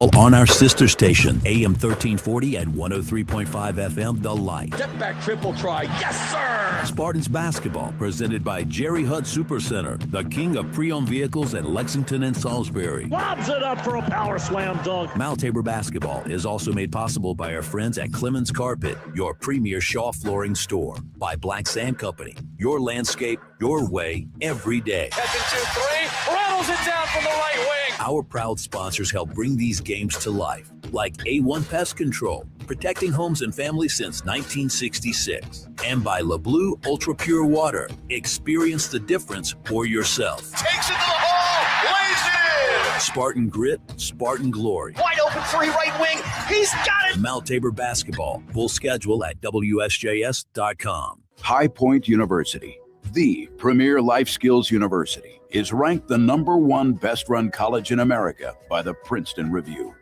On our sister station, AM 1340 and 103.5 FM, The Light. Step back triple try. Yes, sir! Spartans basketball, presented by Jerry Hutt Supercenter, the king of pre-owned vehicles in Lexington and Salisbury. Lobs it up for a power slam dunk. Mount Tabor basketball is also made possible by our friends at Clayman's Carpet, your premier Shaw flooring store. By Black Sand Company, your landscape, your way, every day. Catching 2-3, rattles it down from the right wing. Our proud sponsors help bring these games to life, like A1 Pest Control, protecting homes and families since 1966. And by LeBlue Ultra Pure Water. Experience the difference for yourself. Takes it to the hole, lays it! Spartan Grit, Spartan Glory. Wide open three, right wing, he's got it! Mount Tabor basketball, full schedule at WSJS.com. High Point University, the premier life skills university, is ranked the #1 best-run college in America by the Princeton Review.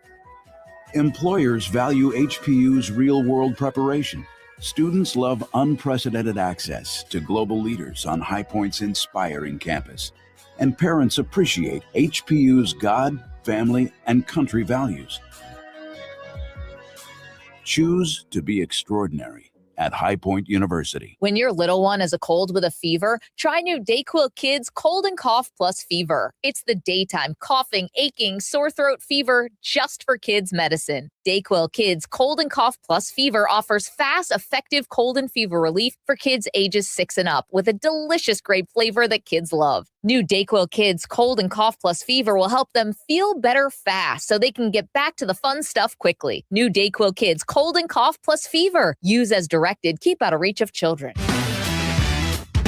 Employers value HPU's real-world preparation. Students love unprecedented access to global leaders on High Point's inspiring campus. And parents appreciate HPU's God, family, and country values. Choose to be extraordinary at High Point University. When your little one has a cold with a fever, try new Dayquil Kids Cold and Cough Plus Fever. It's the daytime coughing, aching, sore throat fever just for kids medicine. Dayquil Kids Cold and Cough Plus Fever offers fast, effective cold and fever relief for kids ages 6 and up with a delicious grape flavor that kids love. New Dayquil Kids Cold and Cough Plus Fever will help them feel better fast so they can get back to the fun stuff quickly. New Dayquil Kids Cold and Cough Plus Fever. Use as directed. Keep out of reach of children.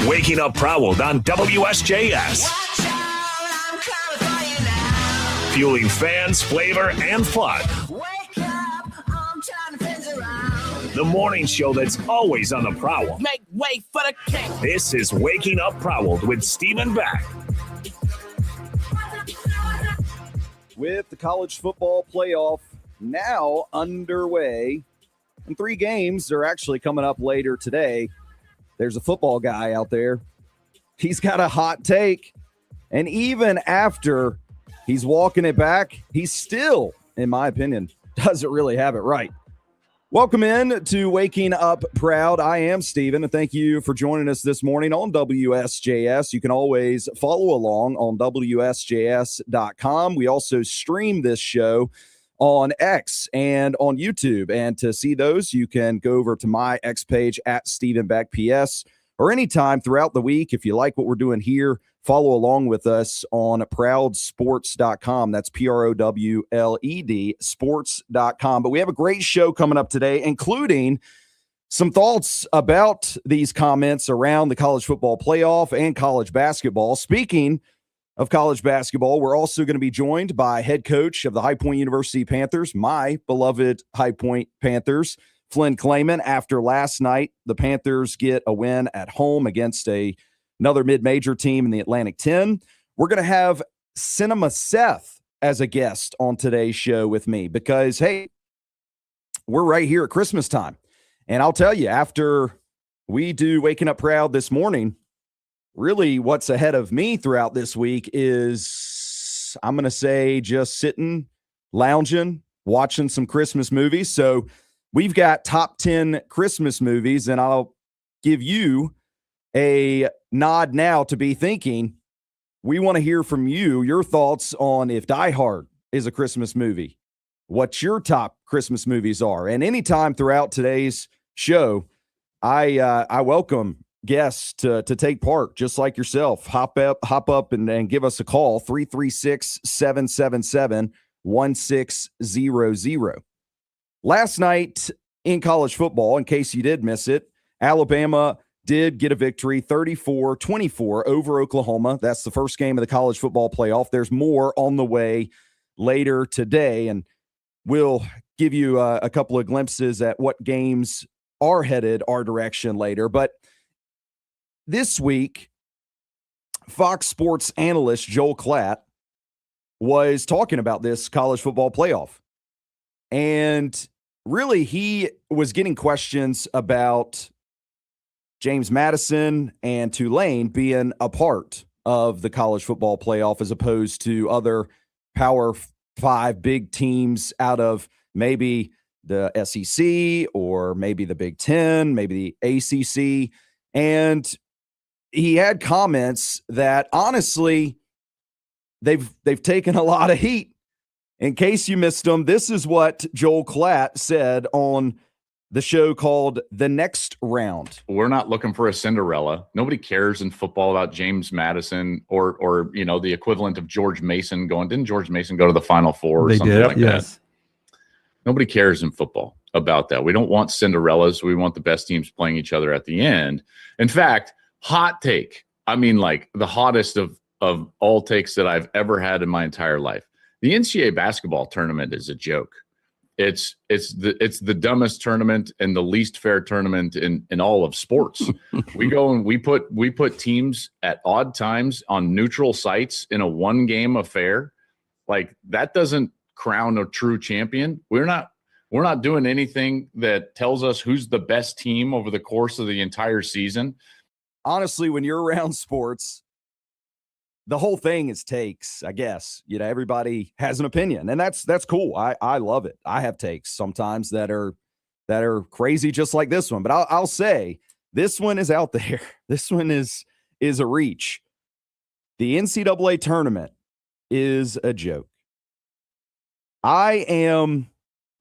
Waking Up Proud on WSJS. Fueling fans, flavor, and fun. The morning show that's always on the prowl. Make way for the king. This is Waking Up Prowl with Stephen Beck. With the college football playoff now underway, and 3 games are actually coming up later today. There's a football guy out there. He's got a hot take. And even after he's walking it back, he still, in my opinion, doesn't really have it right. Welcome in to Waking Up Proud. I am Steven, and thank you for joining us this morning on WSJS. You can always follow along on WSJS.com. We also stream this show on X and on YouTube. And to see those, you can go over to my X page at Stephen Beck PS, or anytime throughout the week. If you like what we're doing here, follow along with us on proudsports.com. That's PROWLED sports.com. But we have a great show coming up today, including some thoughts about these comments around the college football playoff and college basketball. Speaking of college basketball, we're also going to be joined by head coach of the High Point University Panthers, my beloved High Point Panthers, Flynn Clayman. After last night, the Panthers get a win at home against another mid-major team in the Atlantic 10. We're going to have Cinema Seth as a guest on today's show with me because, hey, we're right here at Christmas time. And I'll tell you, after we do Waking Up Proud this morning, really what's ahead of me throughout this week is, I'm going to say, just sitting, lounging, watching some Christmas movies. So we've got top 10 Christmas movies, and I'll give you a nod now to be thinking, we want to hear from you, your thoughts on if Die Hard is a Christmas movie, what your top Christmas movies are. And anytime throughout today's show, I welcome guests to take part, just like yourself. Hop up and give us a call, 336-777-1600. Last night in college football, in case you did miss it, Alabama did get a victory 34-24 over Oklahoma. That's the first game of the college football playoff. There's more on the way later today, and we'll give you a couple of glimpses at what games are headed our direction later. But this week, Fox Sports analyst Joel Klatt was talking about this college football playoff. And really, he was getting questions about James Madison and Tulane being a part of the college football playoff as opposed to other Power 5 big teams out of maybe the SEC or maybe the Big Ten, maybe the ACC. And he had comments that honestly, they've taken a lot of heat. In case you missed them, this is what Joel Klatt said on the show called The Next Round. We're not looking for a Cinderella. Nobody cares in football about James Madison or the equivalent of George Mason going. Didn't George Mason go to the Final Four or something like that? Nobody cares in football about that. We don't want Cinderellas. We want the best teams playing each other at the end. In fact, hot take. I mean, like the hottest of all takes that I've ever had in my entire life. The NCAA basketball tournament is a joke. It's the dumbest tournament and the least fair tournament in all of sports. We go and we put teams at odd times on neutral sites in a one game affair. Like that doesn't crown a true champion. We're not doing anything that tells us who's the best team over the course of the entire season. Honestly, when you're around sports, the whole thing is takes, I guess. Everybody has an opinion, and that's cool. I love it. I have takes sometimes that are crazy, just like this one. But I'll say this one is out there. This one is a reach. The NCAA tournament is a joke. I am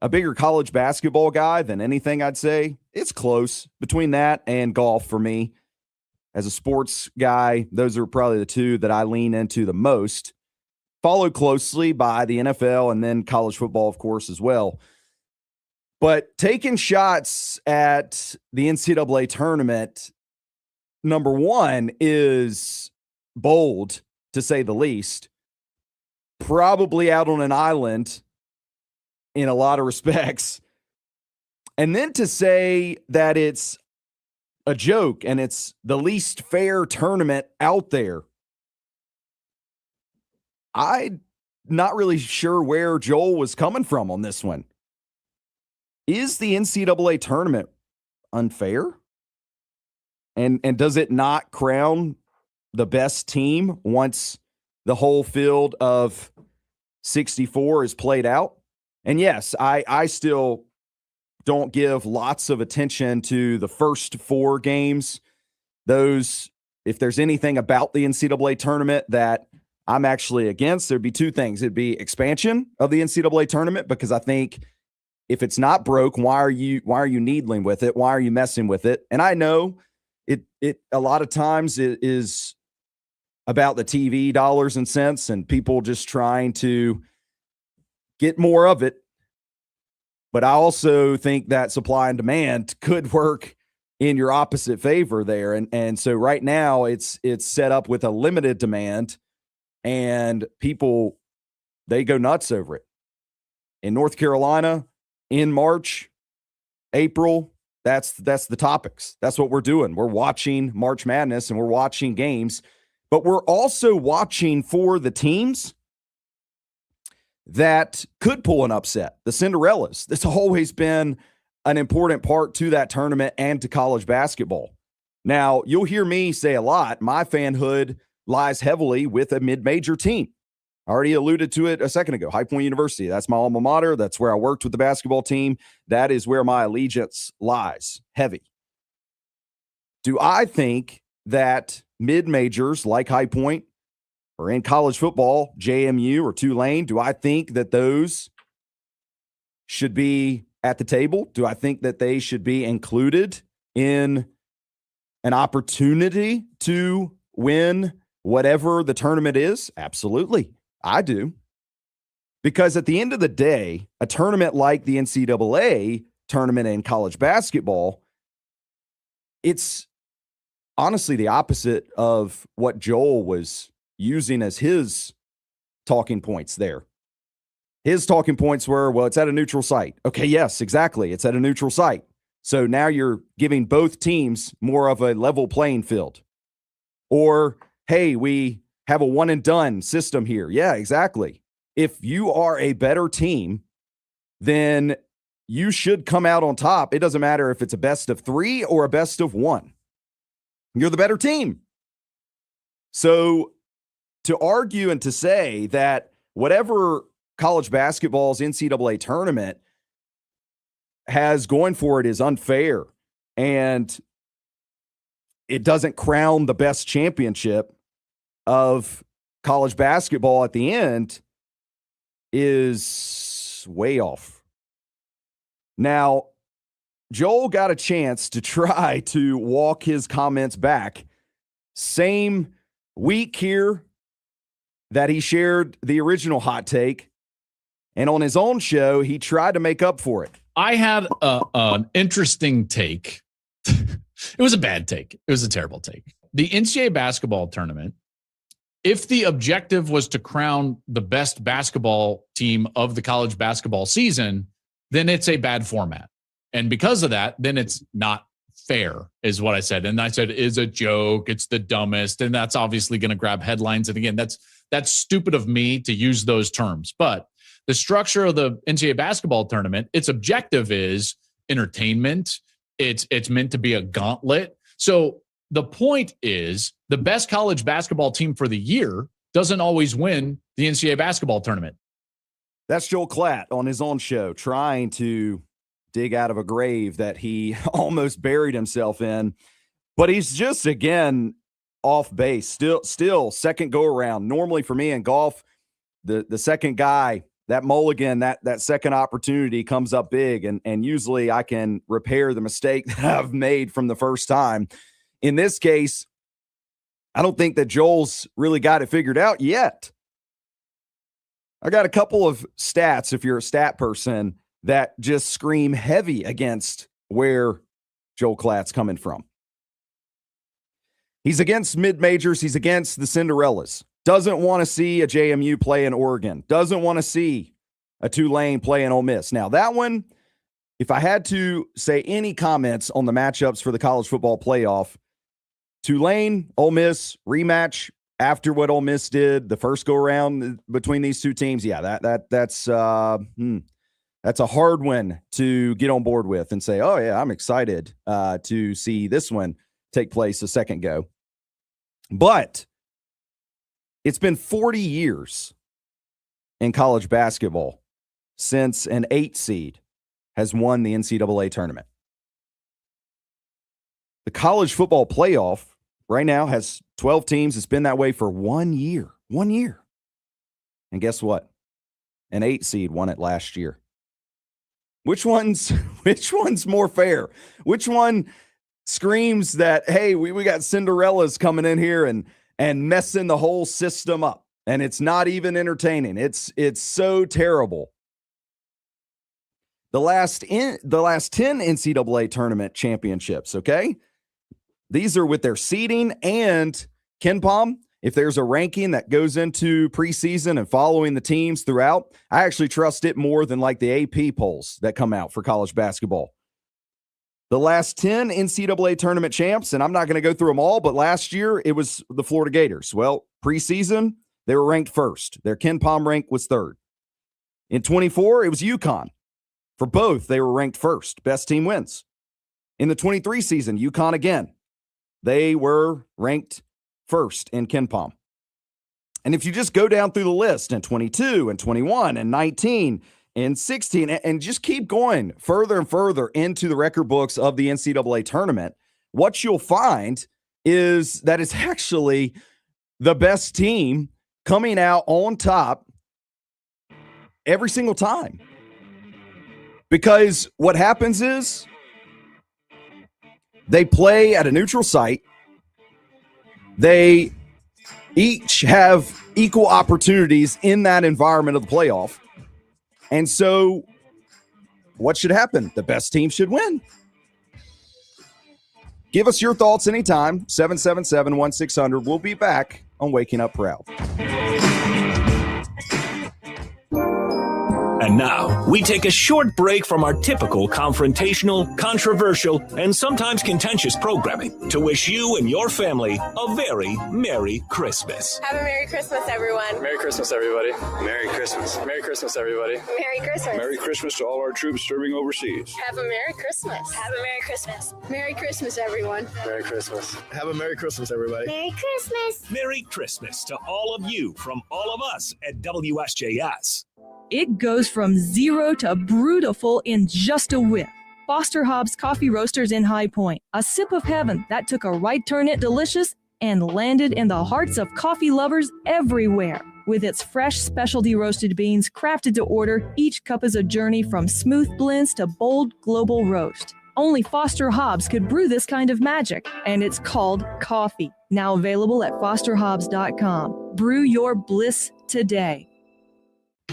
a bigger college basketball guy than anything, I'd say. It's close between that and golf for me. As a sports guy, those are probably the two that I lean into the most, followed closely by the NFL and then college football, of course, as well. But taking shots at the NCAA tournament, number one, is bold, to say the least. Probably out on an island in a lot of respects. And then to say that it's a joke and it's the least fair tournament out there. I'm not really sure where Joel was coming from on this one. Is the NCAA tournament unfair? And does it not crown the best team once the whole field of 64 is played out? And yes, I still don't give lots of attention to the first 4 games. Those, if there's anything about the NCAA tournament that I'm actually against, there'd be 2 things. It'd be expansion of the NCAA tournament, because I think if it's not broke, why are you needling with it? Why are you messing with it? And I know it a lot of times it is about the TV dollars and cents and people just trying to get more of it. But I also think that supply and demand could work in your opposite favor there. And so right now it's set up with a limited demand, and people, they go nuts over it. In North Carolina, in March, April, that's the topics. That's what we're doing. We're watching March Madness and we're watching games, but we're also watching for the teams that could pull an upset, the Cinderellas. That's always been an important part to that tournament and to college basketball. Now, you'll hear me say a lot, my fanhood lies heavily with a mid-major team. I already alluded to it a second ago, High Point University. That's my alma mater. That's where I worked with the basketball team. That is where my allegiance lies, heavy. Do I think that mid-majors like High Point, or in college football, JMU or Tulane, do I think that those should be at the table? Do I think that they should be included in an opportunity to win whatever the tournament is? Absolutely, I do. Because at the end of the day, a tournament like the NCAA tournament in college basketball, it's honestly the opposite of what Joel was using as his talking points there. His talking points were, well, it's at a neutral site. Okay, yes, exactly. It's at a neutral site. So now you're giving both teams more of a level playing field. Or, hey, we have a one and done system here. Yeah, exactly. If you are a better team, then you should come out on top. It doesn't matter if it's a best of 3 or a best of 1. You're the better team. So to argue and to say that whatever college basketball's NCAA tournament has going for it is unfair, and it doesn't crown the best championship of college basketball at the end is way off. Now, Joel got a chance to try to walk his comments back. Same week here that he shared the original hot take, and on his own show, he tried to make up for it. I had an interesting take. It was a bad take. It was a terrible take. The NCAA basketball tournament, if the objective was to crown the best basketball team of the college basketball season, then it's a bad format. And because of that, then it's not fair, is what I said. And I said, it's a joke. It's the dumbest. And that's obviously going to grab headlines. And again, that's stupid of me to use those terms. But the structure of the NCAA basketball tournament, its objective is entertainment. It's meant to be a gauntlet. So the point is the best college basketball team for the year doesn't always win the NCAA basketball tournament. That's Joel Klatt on his own show, trying to dig out of a grave that he almost buried himself in. But he's just, again, off base. Still second go around. Normally for me in golf, the second guy, that mulligan, that second opportunity comes up big, and usually I can repair the mistake that I've made from the first time. In this case, I don't think that Joel's really got it figured out yet. I got a couple of stats, if you're a stat person, that just scream heavy against where Joel Klatt's coming from. He's against mid-majors. He's against the Cinderellas. Doesn't want to see a JMU play in Oregon. Doesn't want to see a Tulane play in Ole Miss. Now, that one, if I had to say any comments on the matchups for the college football playoff, Tulane, Ole Miss, rematch after what Ole Miss did the first go-around between these two teams, yeah, that's a hard one to get on board with and say, oh, yeah, I'm excited to see this one take place a second go. But it's been 40 years in college basketball since an 8 seed has won the NCAA tournament. The college football playoff right now has 12 teams. It's been that way for 1 year. 1 year. And guess what? An 8 seed won it last year. Which one's more fair? Which one screams that, hey, we got Cinderellas coming in here and messing the whole system up, and it's not even entertaining. It's so terrible. The last 10 NCAA tournament championships, okay? These are with their seeding and KenPom. If there's a ranking that goes into preseason and following the teams throughout, I actually trust it more than like the AP polls that come out for college basketball. The last 10 NCAA tournament champs, and I'm not going to go through them all, but last year it was the Florida Gators. Well, preseason, they were ranked first. Their KenPom rank was third. In 24, it was UConn. For both, they were ranked first. Best team wins. In the 23 season, UConn again. They were ranked first in KenPom. And if you just go down through the list in 22 and 21 and 19 and 16 and just keep going further and further into the record books of the NCAA tournament, what you'll find is that it's actually the best team coming out on top every single time. Because what happens is they play at a neutral site. They each have equal opportunities in that environment of the playoff. And so what should happen? The best team should win. Give us your thoughts anytime. 777-1600. We'll be back on Waking Up Proud. And now, we take a short break from our typical confrontational, controversial, and sometimes contentious programming to wish you and your family a very Merry Christmas. Have a Merry Christmas, everyone. Merry Christmas, everybody. Merry Christmas. Merry Christmas, everybody. Merry Christmas. Merry Christmas to all our troops serving overseas. Have a Merry Christmas. Have a Merry Christmas. Merry Christmas, everyone. Merry Christmas. Have a Merry Christmas, everybody. Merry Christmas. Merry Christmas to all of you from all of us at WSJS. It goes from zero to brewtiful in just a whip. Foster Hobbs Coffee Roasters in High Point, a sip of heaven that took a right turn at delicious and landed in the hearts of coffee lovers everywhere. With its fresh specialty roasted beans crafted to order, each cup is a journey from smooth blends to bold global roast. Only Foster Hobbs could brew this kind of magic, and it's called coffee. Now available at fosterhobbs.com. Brew your bliss today.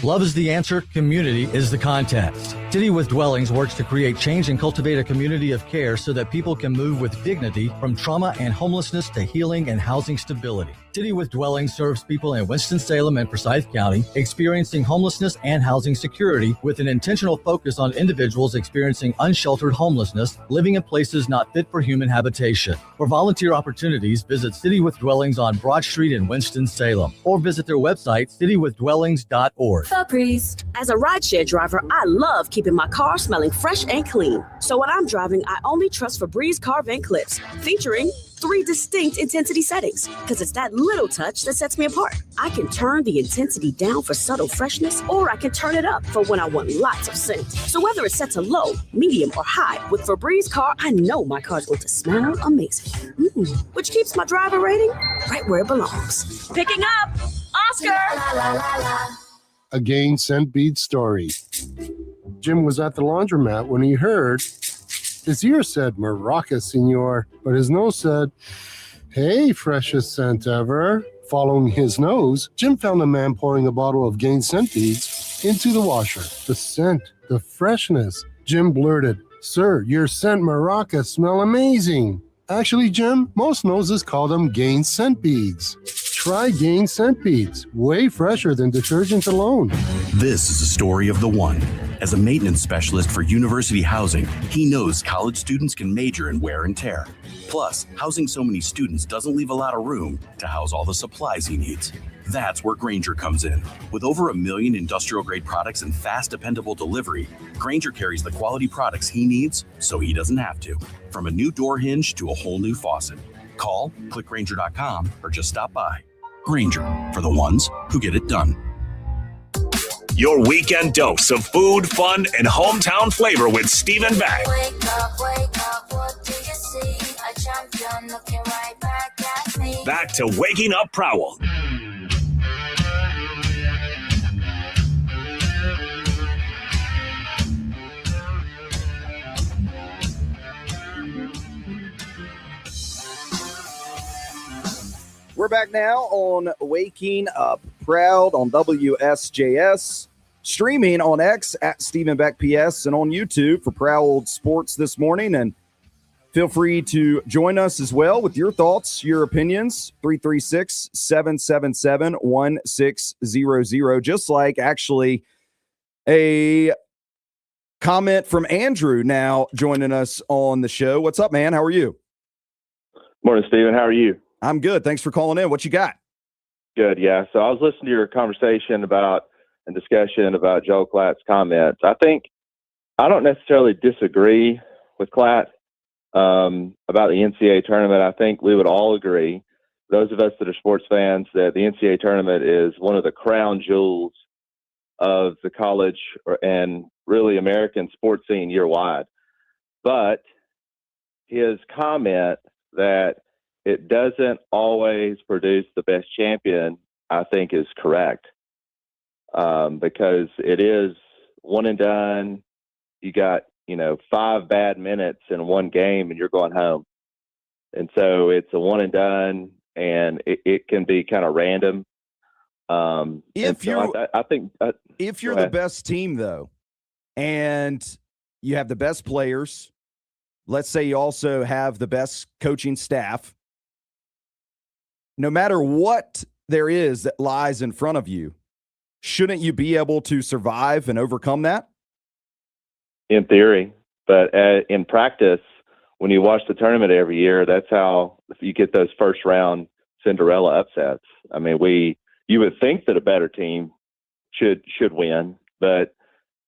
Love is the answer, community is the contest. City with Dwellings works to create change and cultivate a community of care so that people can move with dignity from trauma and homelessness to healing and housing stability. City with Dwellings serves people in Winston-Salem and Forsyth County experiencing homelessness and housing security with an intentional focus on individuals experiencing unsheltered homelessness, living in places not fit for human habitation. For volunteer opportunities, visit City with Dwellings on Broad Street in Winston-Salem or visit their website, citywithdwellings.org. Febreze. As a rideshare driver, I love keeping my car smelling fresh and clean. So when I'm driving, I only trust Febreze car vent clips, featuring 3 distinct intensity settings, because it's that little touch that sets me apart. I can turn the intensity down for subtle freshness, or I can turn it up for when I want lots of scent. So whether it's set to low, medium, or high, with Febreze car, I know my car's going to smell amazing. Which keeps my driver rating right where it belongs. Picking up, Oscar! A Gain Scent Bead story. Jim was at the laundromat when he heard his ear said, "Maraca, senor," but his nose said, "Hey, freshest scent ever." Following his nose, Jim found a man pouring a bottle of Gain scent beads into the washer. The scent, the freshness. Jim blurted, "Sir, your scent Maraca smell amazing." Actually, Jim, most noses call them Gain scent beads. Try Gain scent beads, way fresher than detergent alone. This is a story of the one. As a maintenance specialist for university housing, he knows college students can major in wear and tear. Plus, housing so many students doesn't leave a lot of room to house all the supplies he needs. That's where Grainger comes in. With over 1 million industrial-grade products and fast, dependable delivery, Grainger carries the quality products he needs so he doesn't have to. From a new door hinge to a whole new faucet. Call, click Grainger.com, or just stop by. Grainger, for the ones who get it done. Your weekend dose of food, fun, and hometown flavor with Stephen Beck. Wake up, what do you see? A champion looking right back at me. Back to Waking Up Prowl. We're back now on Waking Up Proud on WSJS, streaming on X at Stephen Beck PS and on YouTube for Proud Sports this morning. And feel free to join us as well with your thoughts, your opinions, 336-777-1600. Just like actually a comment from Andrew now joining us on the show. What's up, man? How are you? Morning, Stephen. How are you? I'm good. Thanks for calling in. What you got? Good, yeah. So I was listening to your conversation and discussion about Joe Klatt's comments. I don't necessarily disagree with Klatt about the NCAA tournament. I think we would all agree, those of us that are sports fans, that the NCAA tournament is one of the crown jewels of the college and really American sports scene year-wide. But his comment that it doesn't always produce the best champion, I think is correct. Because it is one and done. You got, 5 bad minutes in one game and you're going home. And so it's a one and done, and it can be kind of random. If you're the best team, though, and you have the best players, let's say you also have the best coaching staff, no matter what there is that lies in front of you, shouldn't you be able to survive and overcome that? In theory, but in practice, when you watch the tournament every year, that's how you get those first round Cinderella upsets. I mean, you would think that a better team should win, but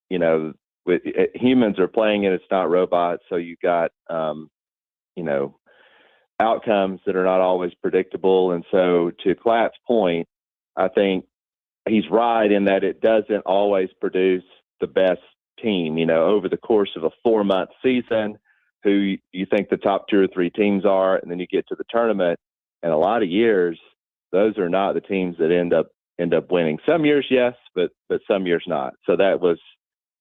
humans are playing it. It's not robots, so you got outcomes that are not always predictable. And so, to Klatt's point, I think he's right in that it doesn't always produce the best team. Over the course of a 4-month season, who you think the top 2 or 3 teams are, and then you get to the tournament, and a lot of years, those are not the teams that end up winning. Some years, yes, but some years not. So that was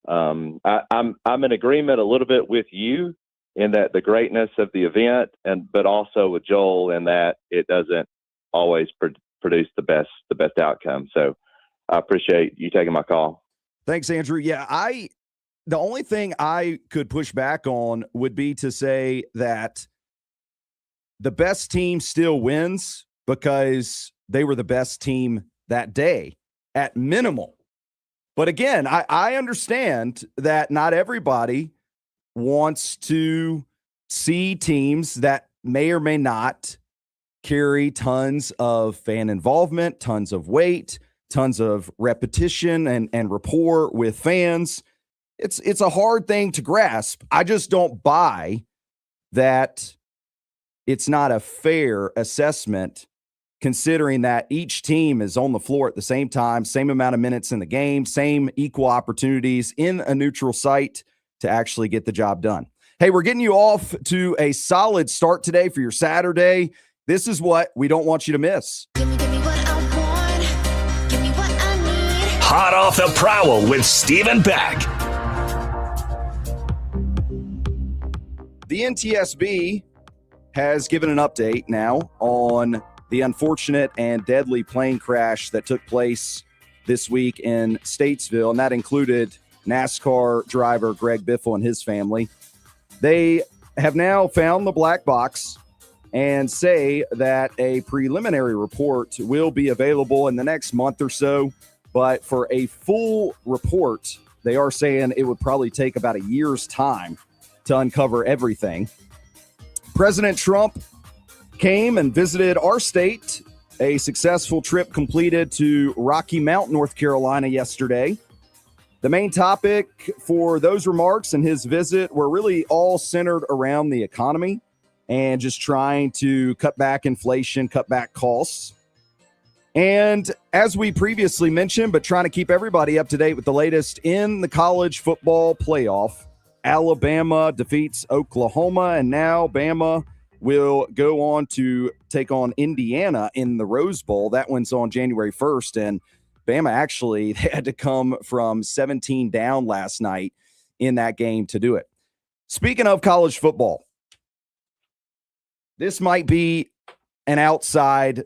I'm in agreement a little bit with you in that the greatness of the event, but also with Joel in that it doesn't always produce the best outcome. So I appreciate you taking my call. Thanks, Andrew. Yeah, the only thing I could push back on would be to say that the best team still wins because they were the best team that day at minimal. But again, I understand that not everybody wants to see teams that may or may not carry tons of fan involvement, tons of weight, tons of repetition and rapport with fans. It's a hard thing to grasp. I just don't buy that it's not a fair assessment considering that each team is on the floor at the same time, same amount of minutes in the game, same equal opportunities in a neutral site to actually get the job done. Hey, we're getting you off to a solid start today for your Saturday. This is what we don't want you to miss. Hot off the prowl with Stephen Beck. The NTSB has given an update now on the unfortunate and deadly plane crash that took place this week in Statesville, and that included NASCAR driver Greg Biffle and his family. They have now found the black box and say that a preliminary report will be available in the next month or so, but for a full report, they are saying it would probably take about a year's time to uncover everything. President Trump came and visited our state, a successful trip completed to Rocky Mount, North Carolina yesterday. The main topic for those remarks and his visit were really all centered around the economy and just trying to cut back inflation, cut back costs. And as we previously mentioned, but trying to keep everybody up to date with the latest in the college football playoff, Alabama defeats Oklahoma, and now Bama will go on to take on Indiana in the Rose Bowl. That one's on January 1st, and Bama actually they had to come from 17 down last night in that game to do it. Speaking of college football, this might be an outside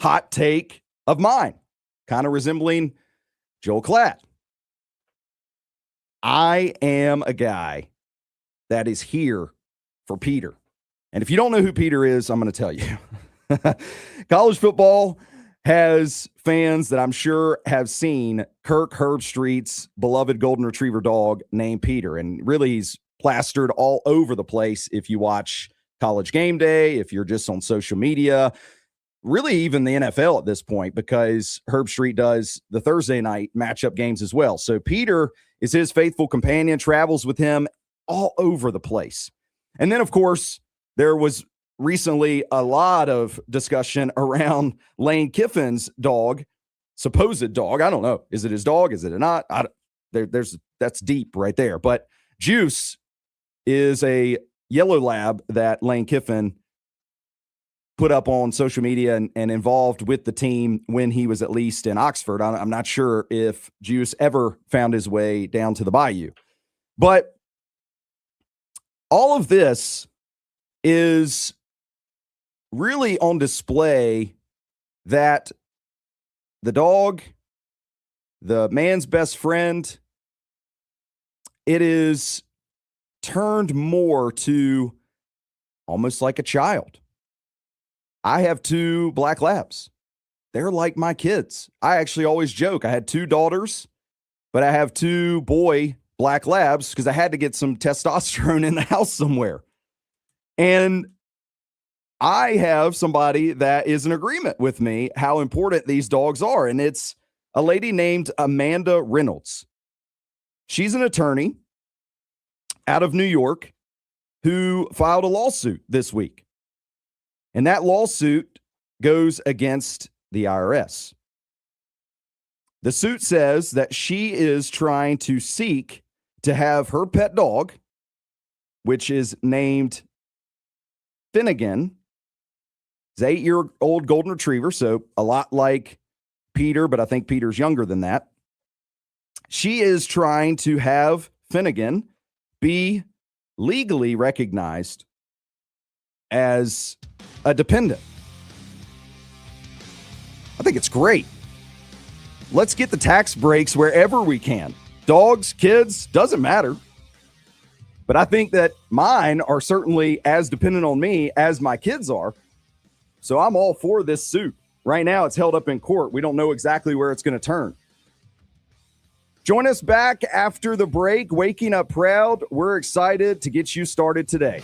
hot take of mine, kind of resembling Joel Klatt. I am a guy that is here for Peter. And if you don't know who Peter is, I'm going to tell you. College football has fans that I'm sure have seen Kirk Herbstreit's beloved golden retriever dog named Peter. And really, he's plastered all over the place if you watch College Game Day, if you're just on social media, really even the NFL at this point, because Herbstreit does the Thursday night matchup games as well. So Peter is his faithful companion, travels with him all over the place. And then, of course, there was recently a lot of discussion around Lane Kiffin's dog, supposed dog. I don't know. Is it his dog? Is it not? That's deep right there. But Juice is a yellow lab that Lane Kiffin put up on social media and involved with the team when he was at least in Oxford. I'm not sure if Juice ever found his way down to the bayou. But all of this is really on display that the dog, the man's best friend, it is turned more to almost like a child. I have 2 black labs. They're like my kids. I actually always joke. I had 2 daughters, but I have 2 boy black labs because I had to get some testosterone in the house somewhere. And I have somebody that is in agreement with me how important these dogs are. And it's a lady named Amanda Reynolds. She's an attorney out of New York who filed a lawsuit this week. And that lawsuit goes against the IRS. The suit says that she is trying to seek to have her pet dog, which is named Finnegan. He's an 8-year-old golden retriever, so a lot like Peter, but I think Peter's younger than that. She is trying to have Finnegan be legally recognized as a dependent. I think it's great. Let's get the tax breaks wherever we can. Dogs, kids, doesn't matter. But I think that mine are certainly as dependent on me as my kids are. So I'm all for this suit. Right now, it's held up in court. We don't know exactly where it's going to turn. Join us back after the break. Waking Up Proud. We're excited to get you started today.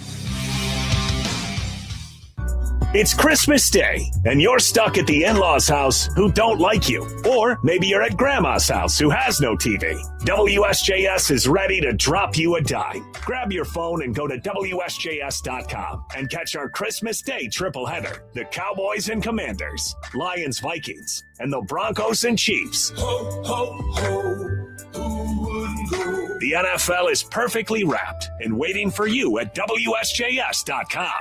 It's Christmas Day, and you're stuck at the in-laws' house who don't like you. Or maybe you're at Grandma's house who has no TV. WSJS is ready to drop you a dime. Grab your phone and go to WSJS.com and catch our Christmas Day triple header. The Cowboys and Commanders, Lions, Vikings, and the Broncos and Chiefs. Ho, ho, ho. Who wouldn't go? The NFL is perfectly wrapped and waiting for you at WSJS.com.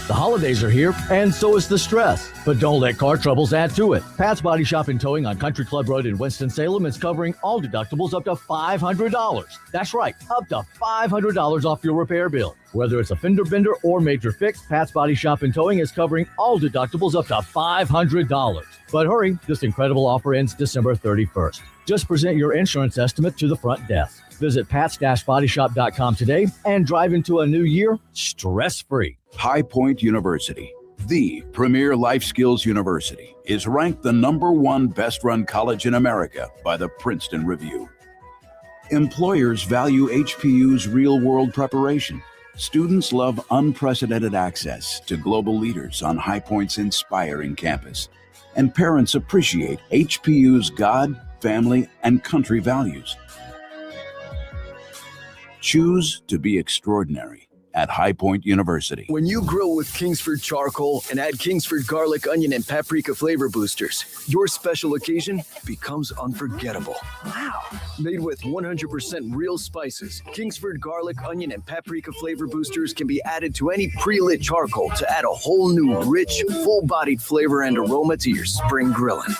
The holidays are here, and so is the stress. But don't let car troubles add to it. Pat's Body Shop and Towing on Country Club Road in Winston-Salem is covering all deductibles up to $500. That's right, up to $500 off your repair bill. Whether it's a fender bender or major fix, Pat's Body Shop and Towing is covering all deductibles up to $500. But hurry, this incredible offer ends December 31st. Just present your insurance estimate to the front desk. Visit pats-bodyshop.com today and drive into a new year stress-free. High Point University, the premier life skills university, is ranked the #1 best-run college in America by the Princeton Review. Employers value HPU's real-world preparation. Students love unprecedented access to global leaders on High Point's inspiring campus. And parents appreciate HPU's God, family, and country values. Choose to be extraordinary at High Point University. When you grill with Kingsford charcoal and add Kingsford garlic, onion, and paprika flavor boosters, your special occasion becomes unforgettable. Wow. Made with 100% real spices, Kingsford garlic, onion, and paprika flavor boosters can be added to any pre-lit charcoal to add a whole new, rich, full-bodied flavor and aroma to your spring grilling.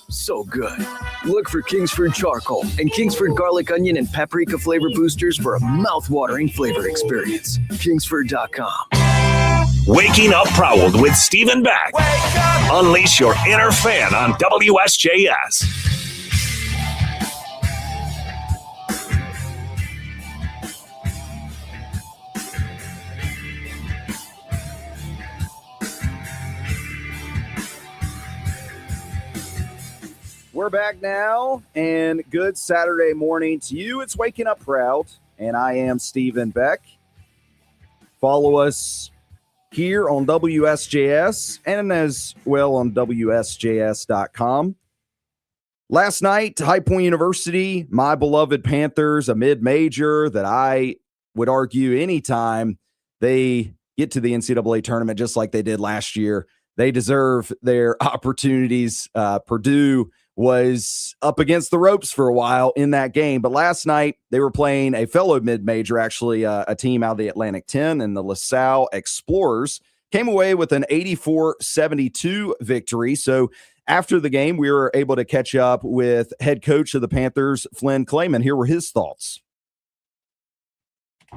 So good. Look for Kingsford charcoal and Kingsford garlic, onion, and paprika flavor boosters for a mouth-watering flavor experience. Kingsford.com. Waking Up Proud with Stephen Beck. Unleash your inner fan on WSJS. We're back now, and good Saturday morning to you. It's Waking Up Proud, and I am Stephen Beck. Follow us here on WSJS and as well on WSJS.com. Last night, High Point University, my beloved Panthers, a mid-major that I would argue anytime they get to the NCAA tournament just like they did last year, they deserve their opportunities. Purdue was up against the ropes for a while in that game. But last night, they were playing a fellow mid-major, actually a team out of the Atlantic 10, and the LaSalle Explorers came away with an 84-72 victory. So after the game, we were able to catch up with head coach of the Panthers, Flynn Clayman. Here were his thoughts.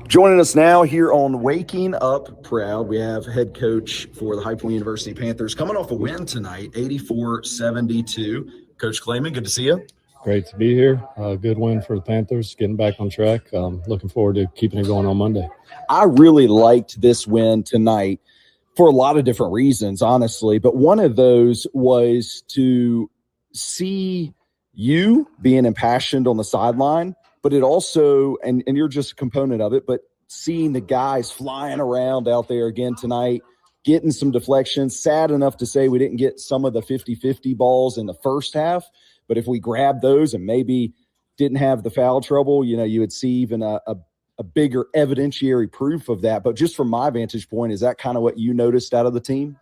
Joining us now here on Waking Up Proud, we have head coach for the High Point University Panthers coming off a win tonight, 84-72. Coach Clayman, good to see you. Great to be here. Good win for the Panthers, getting back on track. Looking forward to keeping it going on Monday. I really liked this win tonight for a lot of different reasons, honestly. But one of those was to see you being impassioned on the sideline, but it also, and you're just a component of it, but seeing the guys flying around out there again tonight, getting some deflections. Sad enough to say we didn't get some of the 50-50 balls in the first half, but if we grabbed those and maybe didn't have the foul trouble, you know, you would see even a bigger evidentiary proof of that. But just from my vantage point, is that kind of what you noticed out of the team?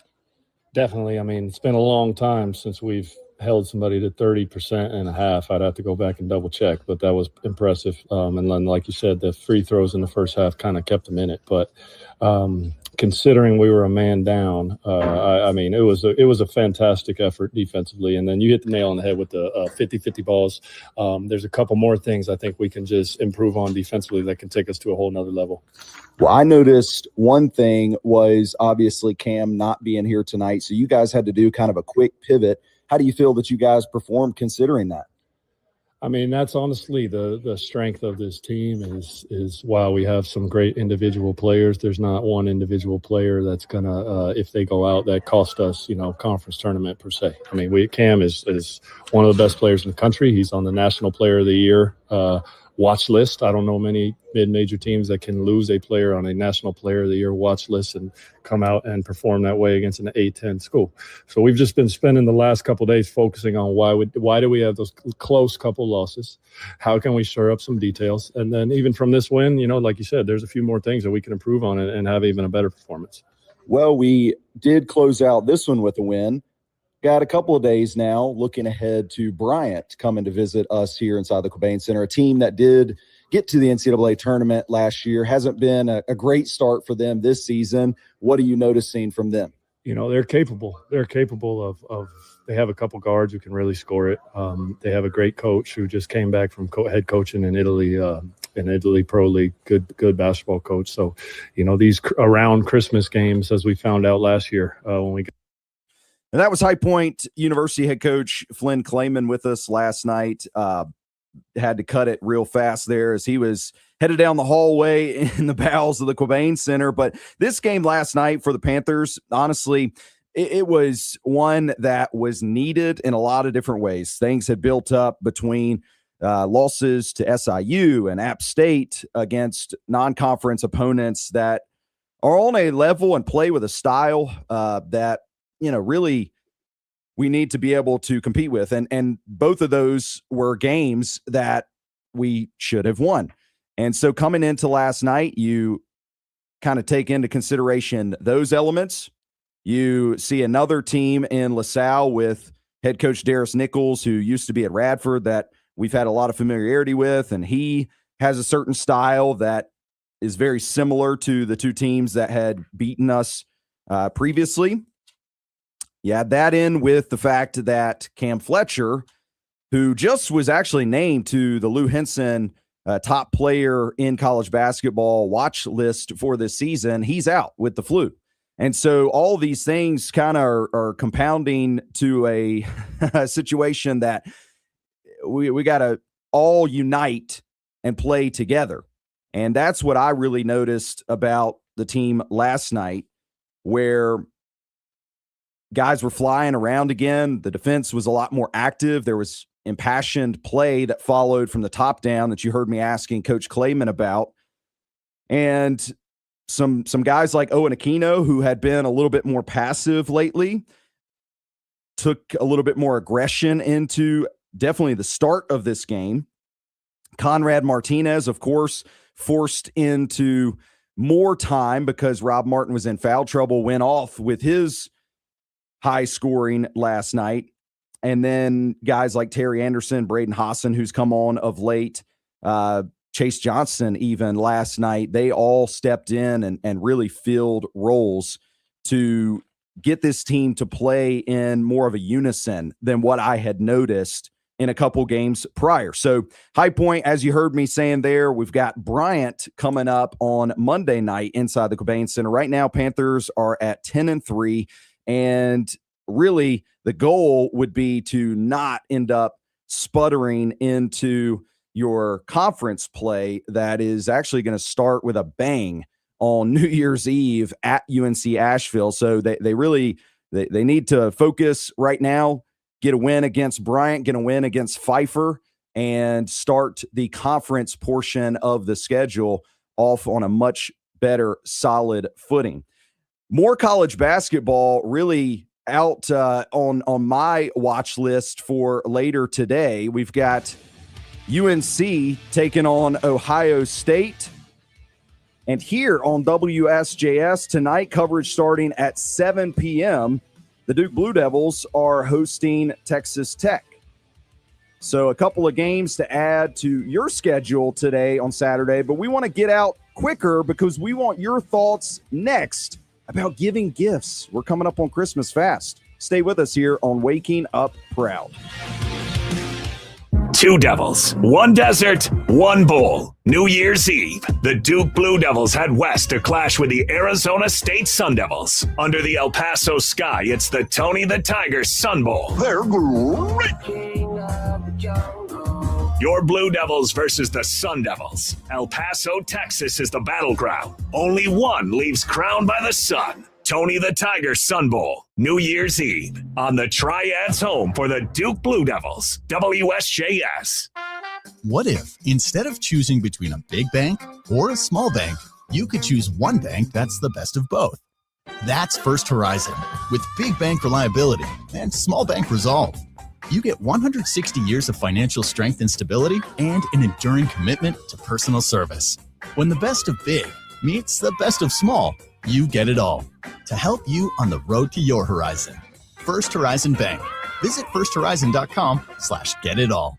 Definitely. I mean, it's been a long time since we've held somebody to 30% and a half. I'd have to go back and double check, but that was impressive. And then, like you said, the free throws in the first half kind of kept them in it. But considering we were a man down, I mean, it was a fantastic effort defensively. And then you hit the nail on the head with the 50-50 balls. There's a couple more things I think we can just improve on defensively that can take us to a whole nother level. Well, I noticed one thing was obviously Cam not being here tonight, so you guys had to do kind of a quick pivot. How do you feel that you guys performed considering that? I mean, that's honestly the strength of this team is while we have some great individual players, there's not one individual player that's going to, if they go out, that cost us, conference tournament per se. I mean, Cam is one of the best players in the country. He's on the National Player of the Year watch list. I don't know many mid-major teams that can lose a player on a National Player of the Year watch list and come out and perform that way against an A-10 school. So we've just been spending the last couple of days focusing on why do we have those close couple losses? How can we shore up some details? And then even from this win, like you said, there's a few more things that we can improve on and have even a better performance. Well, we did close out this one with a win. Got a couple of days now looking ahead to Bryant coming to visit us here inside the Clayman Center, a team that did get to the NCAA tournament last year. Hasn't been a great start for them this season. What are you noticing from them? They're capable. They're capable of they have a couple guards who can really score it. They have a great coach who just came back from head coaching in Italy Pro League, good basketball coach. So, these around Christmas games, as we found out last year when we got. And that was High Point University head coach Flynn Clayman with us last night. Had to cut it real fast there as he was headed down the hallway in the bowels of the Clayman Center. But this game last night for the Panthers, honestly, it was one that was needed in a lot of different ways. Things had built up between losses to SIU and App State against non-conference opponents that are on a level and play with a style that really we need to be able to compete with. And both of those were games that we should have won. And so coming into last night, you kind of take into consideration those elements. You see another team in LaSalle with head coach Darius Nichols, who used to be at Radford, that we've had a lot of familiarity with. And he has a certain style that is very similar to the two teams that had beaten us previously. You add that in with the fact that Cam Fletcher, who just was actually named to the Lou Henson top player in college basketball watch list for this season, he's out with the flu. And so all these things kind of are compounding to a situation that we got to all unite and play together. And that's what I really noticed about the team last night, where guys were flying around again. The defense was a lot more active. There was impassioned play that followed from the top down that you heard me asking Coach Clayman about. And some guys like Owen Aquino, who had been a little bit more passive lately, took a little bit more aggression into definitely the start of this game. Conrad Martinez, of course, forced into more time because Rob Martin was in foul trouble, went off with his high scoring last night. And then guys like Terry Anderson, Braden Hassan, who's come on of late, Chase Johnson, even last night, they all stepped in and really filled roles to get this team to play in more of a unison than what I had noticed in a couple games prior. So High Point, as you heard me saying there, we've got Bryant coming up on Monday night inside the Clayman Center. Right now, Panthers are at 10-3. And really, the goal would be to not end up sputtering into your conference play that is actually going to start with a bang on New Year's Eve at UNC Asheville. So they really need to focus right now, get a win against Bryant, get a win against Pfeiffer, and start the conference portion of the schedule off on a much better, solid footing. More college basketball really out on my watch list for later today. We've got UNC taking on Ohio State. And here on WSJS tonight, coverage starting at 7 p.m., the Duke Blue Devils are hosting Texas Tech. So a couple of games to add to your schedule today on Saturday, but we want to get out quicker because we want your thoughts next about giving gifts. We're coming up on Christmas fast. Stay with us here on Waking Up Proud. 2 Devils, 1 desert, 1 bowl. New Year's Eve, the Duke Blue Devils head west to clash with the Arizona State Sun Devils. Under the El Paso sky, it's the Tony the Tiger Sun Bowl. They're great. Your Blue Devils versus the Sun Devils. El Paso, Texas is the battleground. Only one leaves crowned by the sun. Tony the Tiger Sun Bowl, New Year's Eve, on the Triad's home for the Duke Blue Devils, WSJS. What if, instead of choosing between a big bank or a small bank, you could choose one bank that's the best of both? That's First Horizon, with big bank reliability and small bank resolve. You get 160 years of financial strength and stability and an enduring commitment to personal service. When the best of big meets the best of small, you get it all. To help you on the road to your horizon. First Horizon Bank. Visit firsthorizon.com/getitall.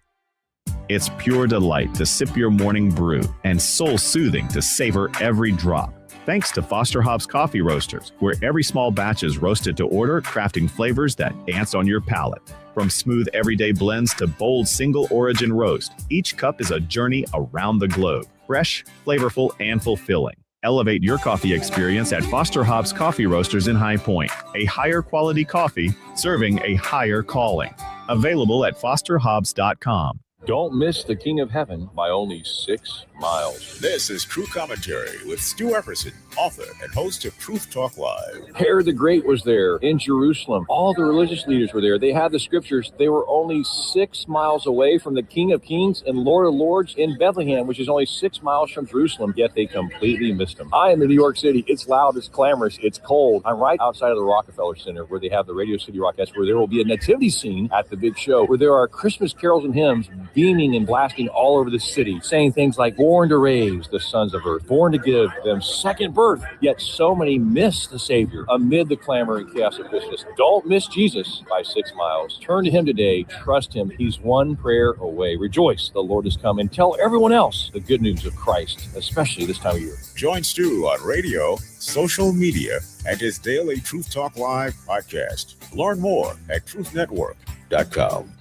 It's pure delight to sip your morning brew and soul-soothing to savor every drop. Thanks to Foster Hobbs Coffee Roasters, where every small batch is roasted to order, crafting flavors that dance on your palate. From smooth everyday blends to bold single origin roast, each cup is a journey around the globe. Fresh, flavorful, and fulfilling. Elevate your coffee experience at Foster Hobbs Coffee Roasters in High Point. A higher quality coffee serving a higher calling. Available at fosterhobbs.com. Don't miss the King of Heaven by only 6 miles. This is True Commentary with Stu Epperson, author and host of Truth Talk Live. Herod the Great was there in Jerusalem. All the religious leaders were there. They had the scriptures. They were only 6 miles away from the King of Kings and Lord of Lords in Bethlehem, which is only 6 miles from Jerusalem, yet they completely missed him. I am in New York City. It's loud, it's clamorous, it's cold. I'm right outside of the Rockefeller Center where they have the Radio City Rockettes, where there will be a nativity scene at the big show, where there are Christmas carols and hymns beaming and blasting all over the city, saying things like, born to raise the sons of earth, born to give them second birth. Yet so many miss the Savior amid the clamor and chaos of Christmas. Don't miss Jesus by 6 miles. Turn to him today. Trust him. He's one prayer away. Rejoice, the Lord has come, and tell everyone else the good news of Christ, especially this time of year. Join Stu on radio, social media, and his daily Truth Talk Live podcast. Learn more at truthnetwork.com.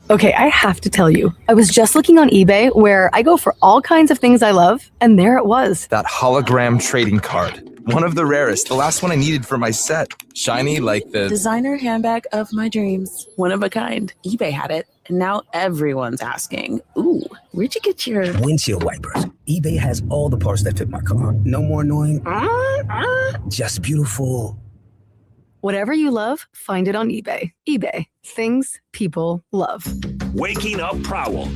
Okay, I have to tell you, I was just looking on eBay where I go for all kinds of things I love, and there it was. That hologram trading card. One of the rarest, the last one I needed for my set. Shiny like the designer handbag of my dreams. One of a kind. eBay had it, and now everyone's asking, ooh, where'd you get your windshield wipers? eBay has all the parts that fit my car. No more annoying, just beautiful. Whatever you love, find it on eBay. eBay, things people love. Waking Up Prowl.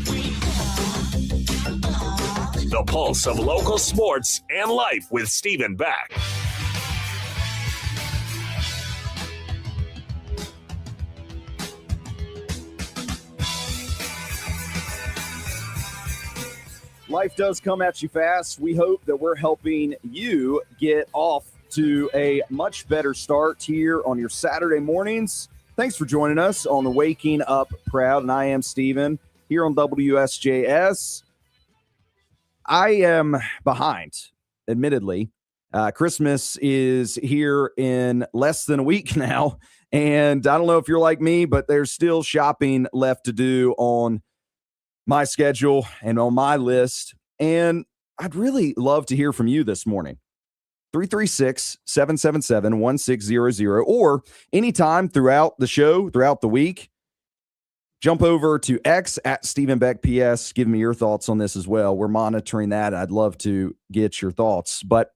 The pulse of local sports and life with Stephen Beck. Life does come at you fast. We hope that we're helping you get off to a much better start here on your Saturday mornings. Thanks for joining us on the Waking Up Proud, and I am Steven here on WSJS. I am behind, admittedly. Christmas is here in less than a week now, and I don't know if you're like me, but there's still shopping left to do on my schedule and on my list, and I'd really love to hear from you this morning. 336-777-1600, or anytime throughout the show, throughout the week. Jump over to X at Stephen Beck PS. Give me your thoughts on this as well. We're monitoring that. I'd love to get your thoughts. But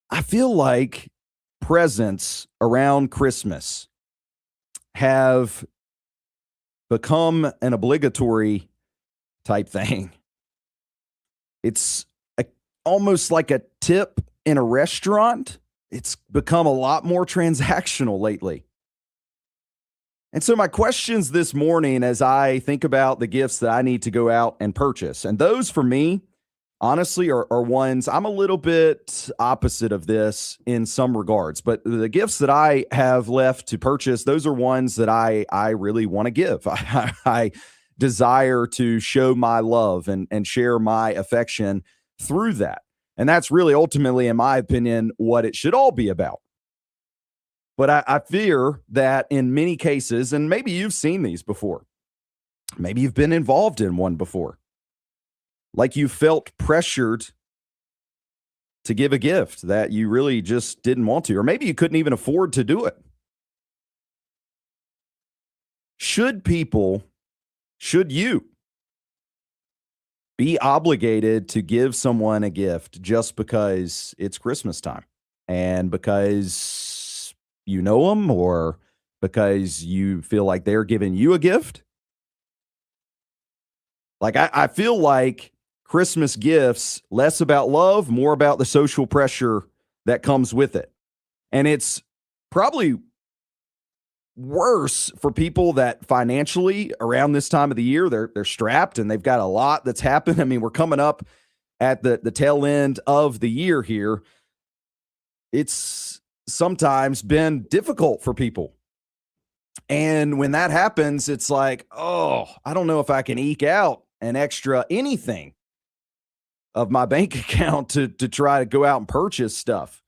I feel like presents around Christmas have become an obligatory type thing. It's almost like a tip in a restaurant. It's become a lot more transactional lately. And so my questions this morning as I think about the gifts that I need to go out and purchase, and those for me honestly are ones I'm a little bit opposite of this in some regards, but the gifts that I have left to purchase, those are ones that I really want to give. I desire to show my love and share my affection through that. And that's really ultimately, in my opinion, what it should all be about. But I fear that in many cases, and maybe you've seen these before, maybe you've been involved in one before, like you felt pressured to give a gift that you really just didn't want to, or maybe you couldn't even afford to do it. Should you be obligated to give someone a gift just because it's Christmas time and because you know them or because you feel like they're giving you a gift? Like, I feel like Christmas gifts, less about love, more about the social pressure that comes with it. And it's probably worse for people that financially around this time of the year, they're strapped and they've got a lot that's happened. I mean, we're coming up at the tail end of the year here. It's sometimes been difficult for people. And when that happens, it's like, oh, I don't know if I can eke out an extra anything of my bank account to try to go out and purchase stuff.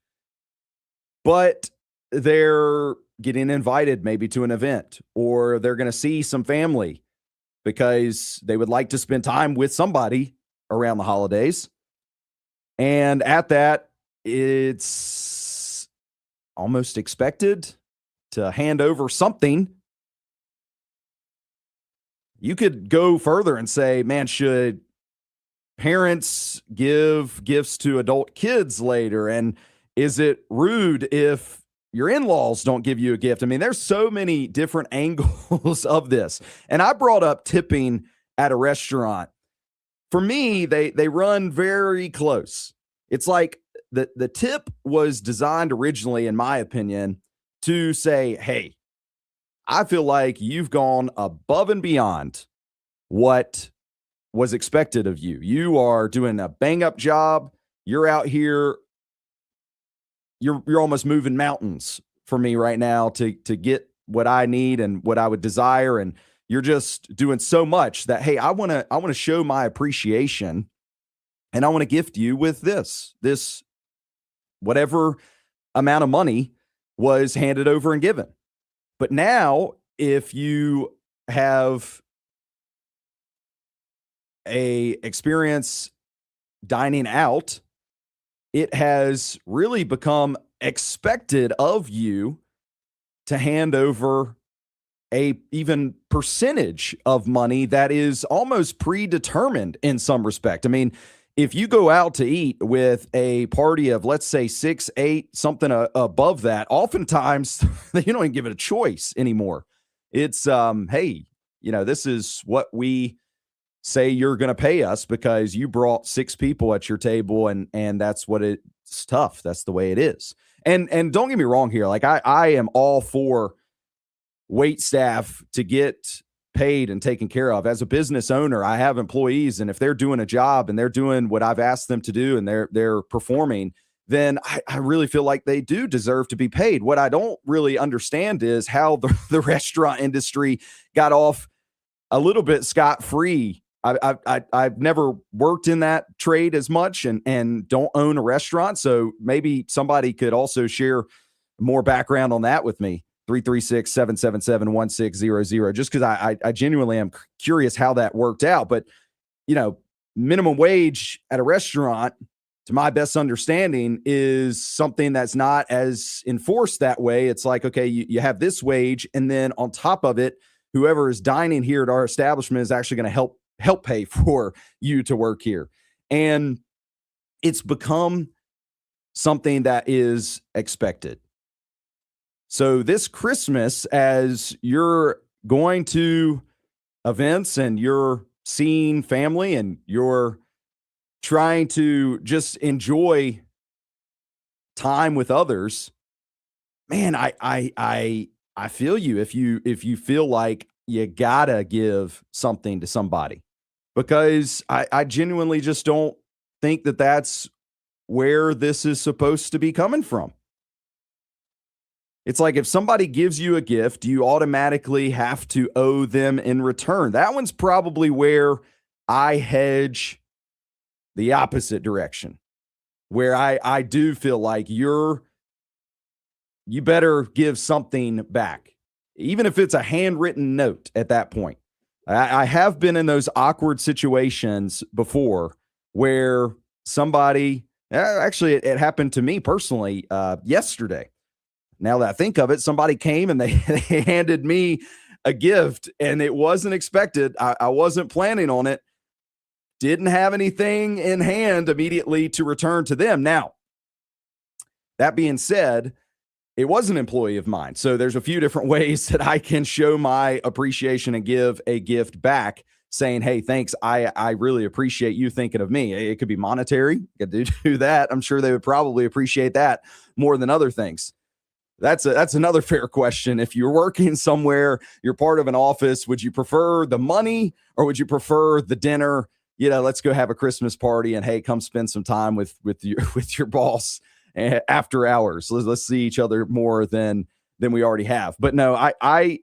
But they're getting invited maybe to an event, or they're going to see some family because they would like to spend time with somebody around the holidays. And at that, it's almost expected to hand over something. You could go further and say, man, should parents give gifts to adult kids later? And is it rude if your in-laws don't give you a gift? I mean, there's so many different angles of this. And I brought up tipping at a restaurant. For me, they run very close. It's like the tip was designed originally, in my opinion, to say, hey, I feel like you've gone above and beyond what was expected of you. You are doing a bang-up job. You're out here. You're almost moving mountains for me right now to get what I need and what I would desire. And you're just doing so much that, hey, I want to show my appreciation, and I want to gift you with this whatever amount of money was handed over and given. But now, if you have a experience dining out, it has really become expected of you to hand over a even percentage of money that is almost predetermined in some respect. I mean, if you go out to eat with a party of, let's say, 6, 8, something above that, oftentimes you don't even give it a choice anymore. It's, hey, this is what we say you're going to pay us because you brought 6 people at your table, and that's what it's tough. That's the way it is. And don't get me wrong here. Like, I am all for wait staff to get paid and taken care of. As a business owner, I have employees, and if they're doing a job and they're doing what I've asked them to do and they're performing, then I really feel like they do deserve to be paid. What I don't really understand is how the restaurant industry got off a little bit scot-free. I've never worked in that trade as much and don't own a restaurant. So maybe somebody could also share more background on that with me. 336-777-1600, just because I genuinely am curious how that worked out. But, minimum wage at a restaurant, to my best understanding, is something that's not as enforced that way. It's like, okay, you have this wage, and then on top of it, whoever is dining here at our establishment is actually going to help pay for you to work here. And it's become something that is expected. So this Christmas, as you're going to events and you're seeing family and you're trying to just enjoy time with others, man, I feel you if you feel like you gotta give something to somebody, because I genuinely just don't think that that's where this is supposed to be coming from. It's like if somebody gives you a gift, you automatically have to owe them in return. That one's probably where I hedge the opposite direction, where I do feel like you better give something back, even if it's a handwritten note at that point. I have been in those awkward situations before where somebody, actually it happened to me personally yesterday. Now that I think of it, somebody came and they handed me a gift and it wasn't expected. I wasn't planning on it. Didn't have anything in hand immediately to return to them. Now, that being said, it was an employee of mine. So there's a few different ways that I can show my appreciation and give a gift back saying, hey, thanks. I really appreciate you thinking of me. It could be monetary. You could do that. I'm sure they would probably appreciate that more than other things. That's another fair question. If you're working somewhere, you're part of an office, would you prefer the money or would you prefer the dinner? Let's go have a Christmas party and hey, come spend some time with your boss after hours. Let's see each other more than we already have. But no, I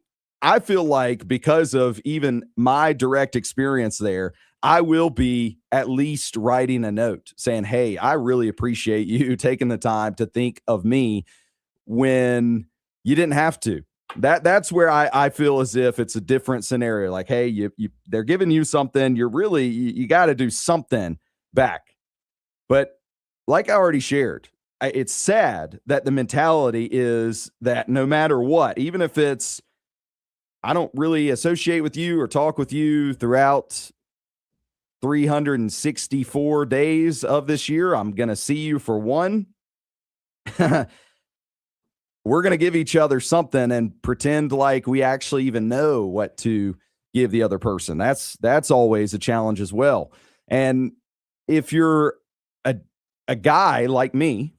feel like because of even my direct experience there, I will be at least writing a note saying, hey, I really appreciate you taking the time to think of me when you didn't have to. That's where I feel as if it's a different scenario. Like, hey, they're giving you something. You got to do something back. But like I already shared, it's sad that the mentality is that no matter what, even if it's, I don't really associate with you or talk with you throughout 364 days of this year, I'm going to see you for one. We're going to give each other something and pretend like we actually even know what to give the other person. That's always a challenge as well. And if you're a guy like me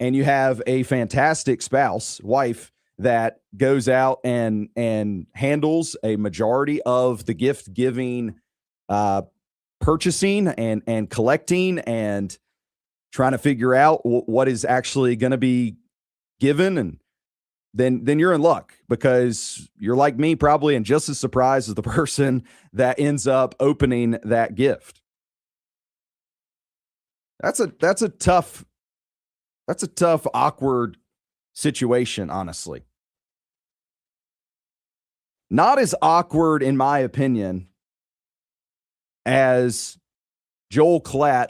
and you have a fantastic wife that goes out and handles a majority of the gift giving, purchasing and collecting and trying to figure out what is actually going to be given, and then you're in luck because you're like me probably and just as surprised as the person that ends up opening that gift. That's a tough awkward situation, honestly. Not as awkward in my opinion as Joel Klatt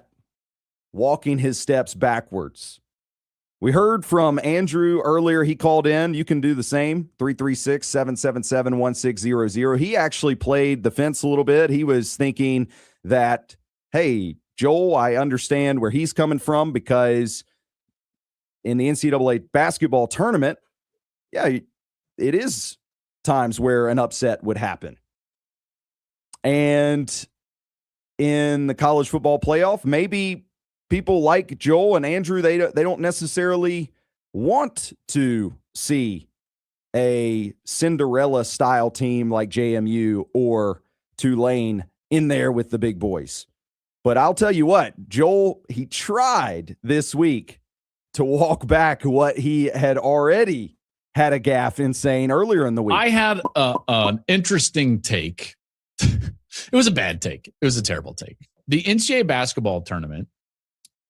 walking his steps backwards. We heard from Andrew earlier. He called in. You can do the same. 336-777-1600. He actually played the fence a little bit. He was thinking that, hey, Joel, I understand where he's coming from because in the NCAA basketball tournament, yeah, it is times where an upset would happen. And in the college football playoff, maybe people like Joel and Andrew, they don't necessarily want to see a Cinderella-style team like JMU or Tulane in there with the big boys. But I'll tell you what, Joel, he tried this week to walk back what he had already had a gaffe in saying earlier in the week. I had an interesting take. It was a bad take. It was a terrible take. The NCAA basketball tournament,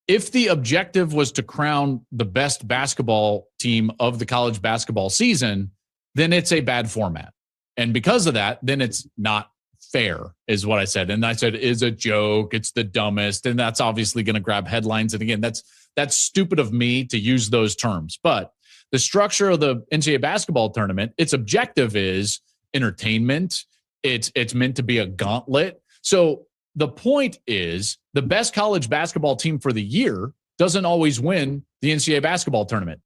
if the objective was to crown the best basketball team of the college basketball season, then it's a bad format. And because of that, then it's not fair, is what I said. And I said, is a joke. It's the dumbest. And that's obviously going to grab headlines. And again, that's stupid of me to use those terms. But the structure of the NCAA basketball tournament, its objective is entertainment. It's meant to be a gauntlet. So the point is the best college basketball team for the year doesn't always win the NCAA basketball tournament.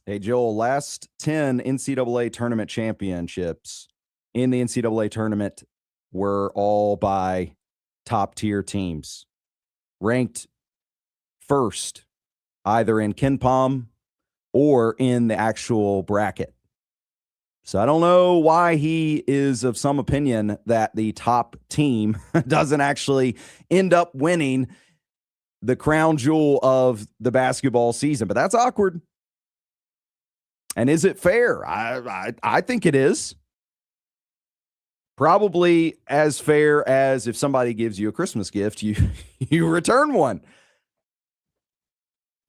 Hey, Joel, last 10 NCAA tournament championships in the NCAA tournament were all by top-tier teams, ranked first either in KenPom or in the actual bracket. So I don't know why he is of some opinion that the top team doesn't actually end up winning the crown jewel of the basketball season. But that's awkward. And is it fair? I think it is. Probably as fair as if somebody gives you a Christmas gift, you return one.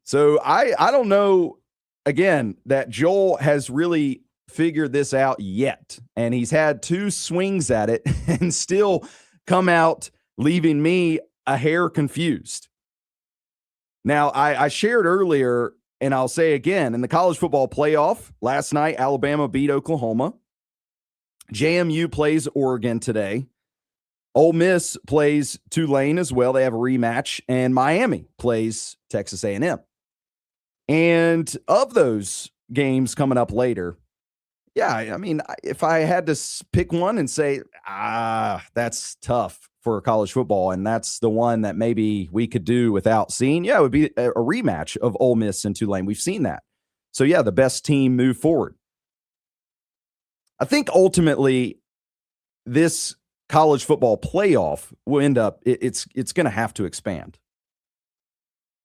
So I don't know, again, that Joel has really figured this out yet. And he's had 2 swings at it and still come out leaving me a hair confused. Now, I shared earlier, and I'll say again, in the college football playoff, last night, Alabama beat Oklahoma. JMU plays Oregon today. Ole Miss plays Tulane as well. They have a rematch. And Miami plays Texas A&M. And of those games coming up later, yeah, I mean, if I had to pick one and say, that's tough for college football, and that's the one that maybe we could do without seeing, it would be a rematch of Ole Miss and Tulane. We've seen that. So, yeah, the best team move forward. I think ultimately this college football playoff will end up, it's going to have to expand.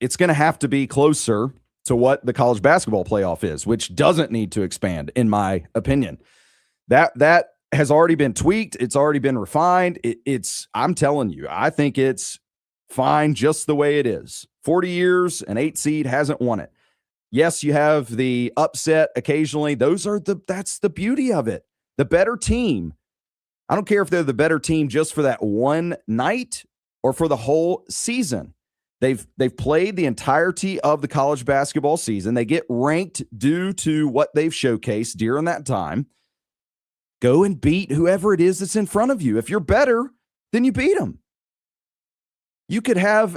It's going to have to be closer to what the college basketball playoff is, which doesn't need to expand, in my opinion. That has already been tweaked. It's already been refined. I'm telling you, I think it's fine just the way it is. 40 years, an 8 seed hasn't won it. Yes, you have the upset occasionally. That's the beauty of it. The better team, I don't care if they're the better team just for that one night or for the whole season. They've played the entirety of the college basketball season. They get ranked due to what they've showcased during that time. Go and beat whoever it is that's in front of you. If you're better, then you beat them. You could have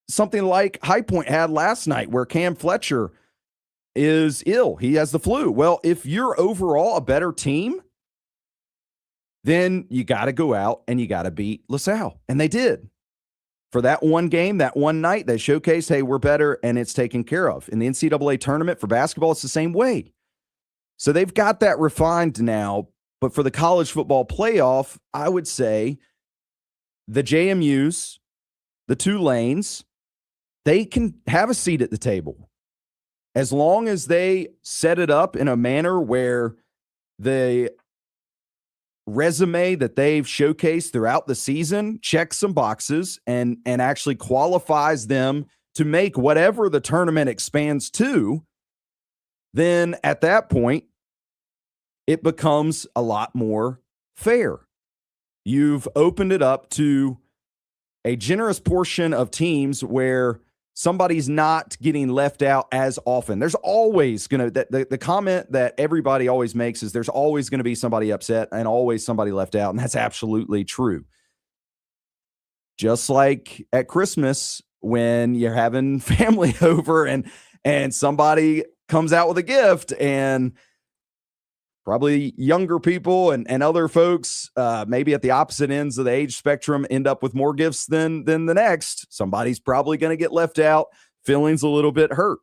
something like High Point had last night where Cam Fletcher is ill. He has the flu. Well, if you're overall a better team, then you got to go out and you got to beat LaSalle. And they did. For that one game, that one night, they showcased, hey, we're better, and it's taken care of. In the NCAA tournament for basketball, it's the same way. So they've got that refined now. But for the college football playoff, I would say the JMUs, the Tulanes, they can have a seat at the table. As long as they set it up in a manner where the resume that they've showcased throughout the season checks some boxes and actually qualifies them to make whatever the tournament expands to, then at that point, it becomes a lot more fair. You've opened it up to a generous portion of teams where somebody's not getting left out as often. There's always going to, the comment that everybody always makes is there's always going to be somebody upset and always somebody left out. And that's absolutely true. Just like at Christmas, when you're having family over and somebody comes out with a gift, and probably younger people and other folks, maybe at the opposite ends of the age spectrum, end up with more gifts than the next. Somebody's probably going to get left out, feelings a little bit hurt.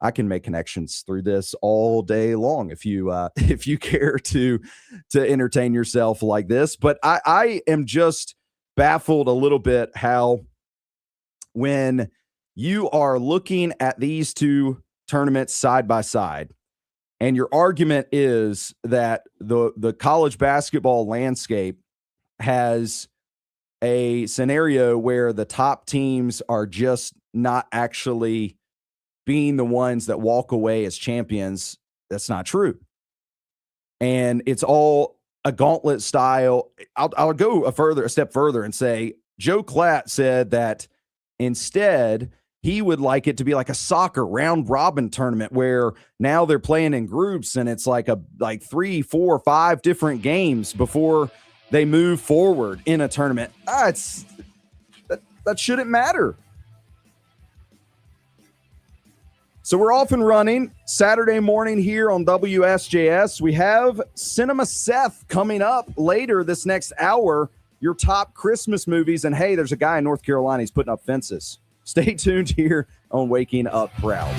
I can make connections through this all day long if you care to entertain yourself like this. But I am just baffled a little bit how, when you are looking at these two tournaments side by side, and your argument is that the college basketball landscape has a scenario where the top teams are just not actually being the ones that walk away as champions. That's not true. And it's all a gauntlet style. I'll go a step further and say Joe Klatt said that instead he would like it to be like a soccer round robin tournament where now they're playing in groups and it's like 3, 4, 5 different games before they move forward in a tournament. That shouldn't matter. So we're off and running Saturday morning here on WSJS. We have Cinema Seth coming up later this next hour, your top Christmas movies. And hey, there's a guy in North Carolina, he's putting up fences. Stay tuned here on Waking Up Proud.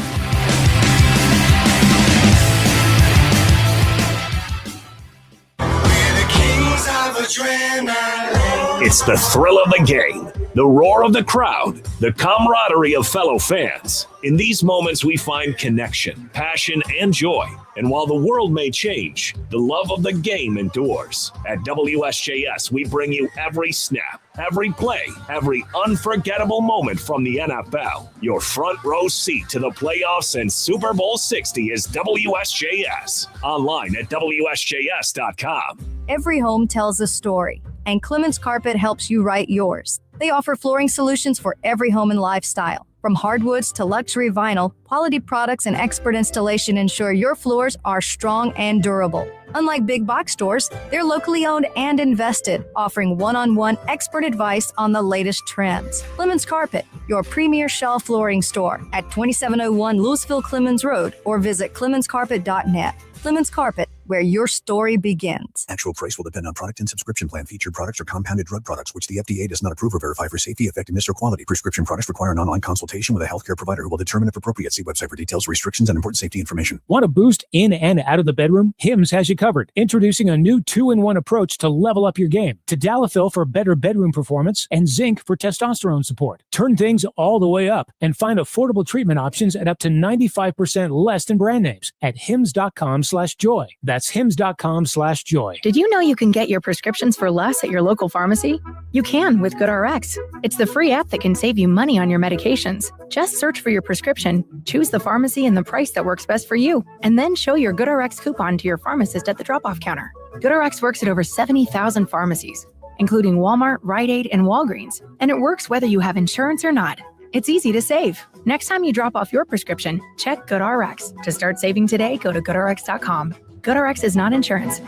It's the thrill of the game. the roar of the crowd, the camaraderie of fellow fans. In these moments, we find connection, passion, and joy. And while the world may change, the love of the game endures. At WSJS, we bring you every snap, every play, every unforgettable moment from the NFL. Your front row seat to the playoffs and Super Bowl 60 is WSJS. Online at WSJS.com. Every home tells a story, and Clemens Carpet helps you write yours. They offer flooring solutions for every home and lifestyle. From hardwoods to luxury vinyl, quality products and expert installation ensure your floors are strong and durable. Unlike big box stores, they're locally owned and invested, offering one-on-one expert advice on the latest trends. Clemens Carpet, your premier shelf flooring store at 2701 Louisville Clemens Road, or visit clemenscarpet.net. Clemens Carpet, where your story begins. Actual price will depend on product and subscription plan. Featured products are compounded drug products, which the FDA does not approve or verify for safety, effectiveness, or quality. Prescription products require an online consultation with a healthcare provider who will determine if appropriate. See website for details, restrictions, and important safety information. Want a boost in and out of the bedroom? Hims has you covered. Introducing a new 2-in-1 approach to level up your game. Tadalafil for better bedroom performance and zinc for testosterone support. Turn things all the way up and find affordable treatment options at up to 95% less than brand names at hims.com/joy. That's hims.com/joy. Did you know you can get your prescriptions for less at your local pharmacy? You can with GoodRx. It's the free app that can save you money on your medications. Just search for your prescription, choose the pharmacy and the price that works best for you, and then show your GoodRx coupon to your pharmacist at the drop-off counter. GoodRx works at over 70,000 pharmacies, including Walmart, Rite Aid, and Walgreens, and it works whether you have insurance or not. It's easy to save. Next time you drop off your prescription, check GoodRx. To start saving today, go to GoodRx.com. GoodRx is not insurance.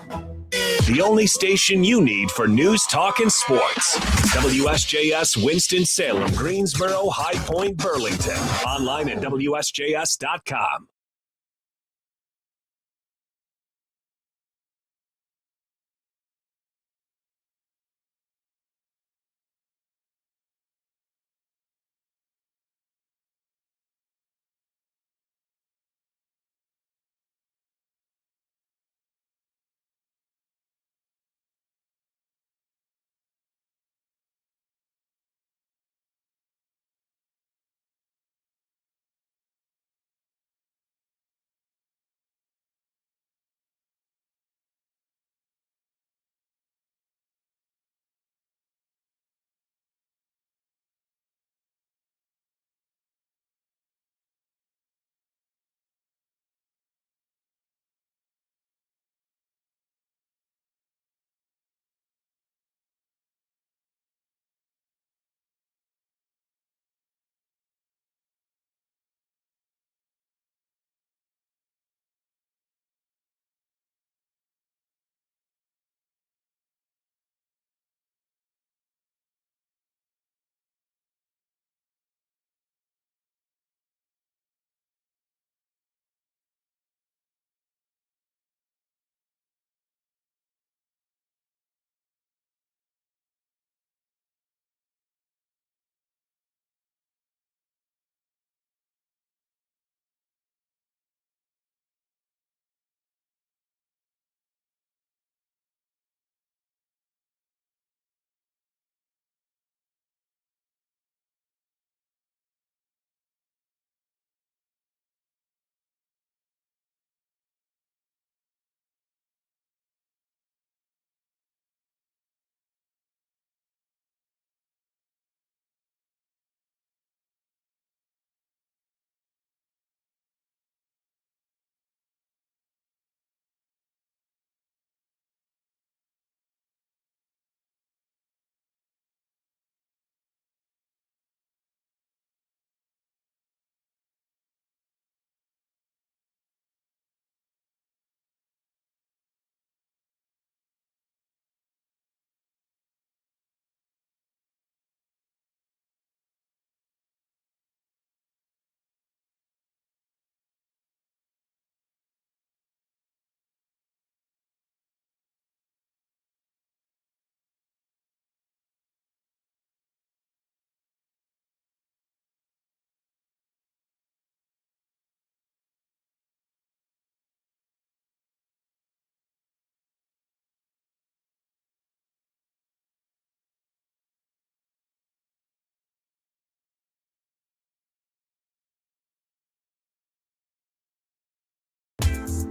The only station you need for news, talk, and sports. WSJS Winston-Salem, Greensboro, High Point, Burlington. Online at WSJS.com.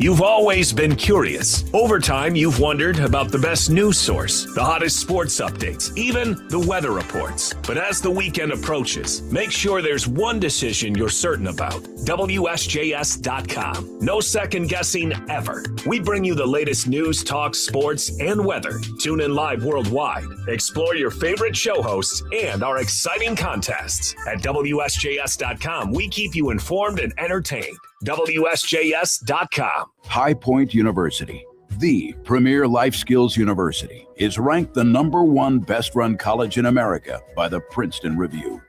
You've always been curious. Over time, you've wondered about the best news source, the hottest sports updates, even the weather reports. But as the weekend approaches, make sure there's one decision you're certain about. WSJS.com. No second guessing ever. We bring you the latest news, talk, sports, and weather. Tune in live worldwide. Explore your favorite show hosts and our exciting contests. At WSJS.com, we keep you informed and entertained. WSJS.com. High Point University, the premier life skills university, is ranked the #1 best-run college in America by the Princeton Review.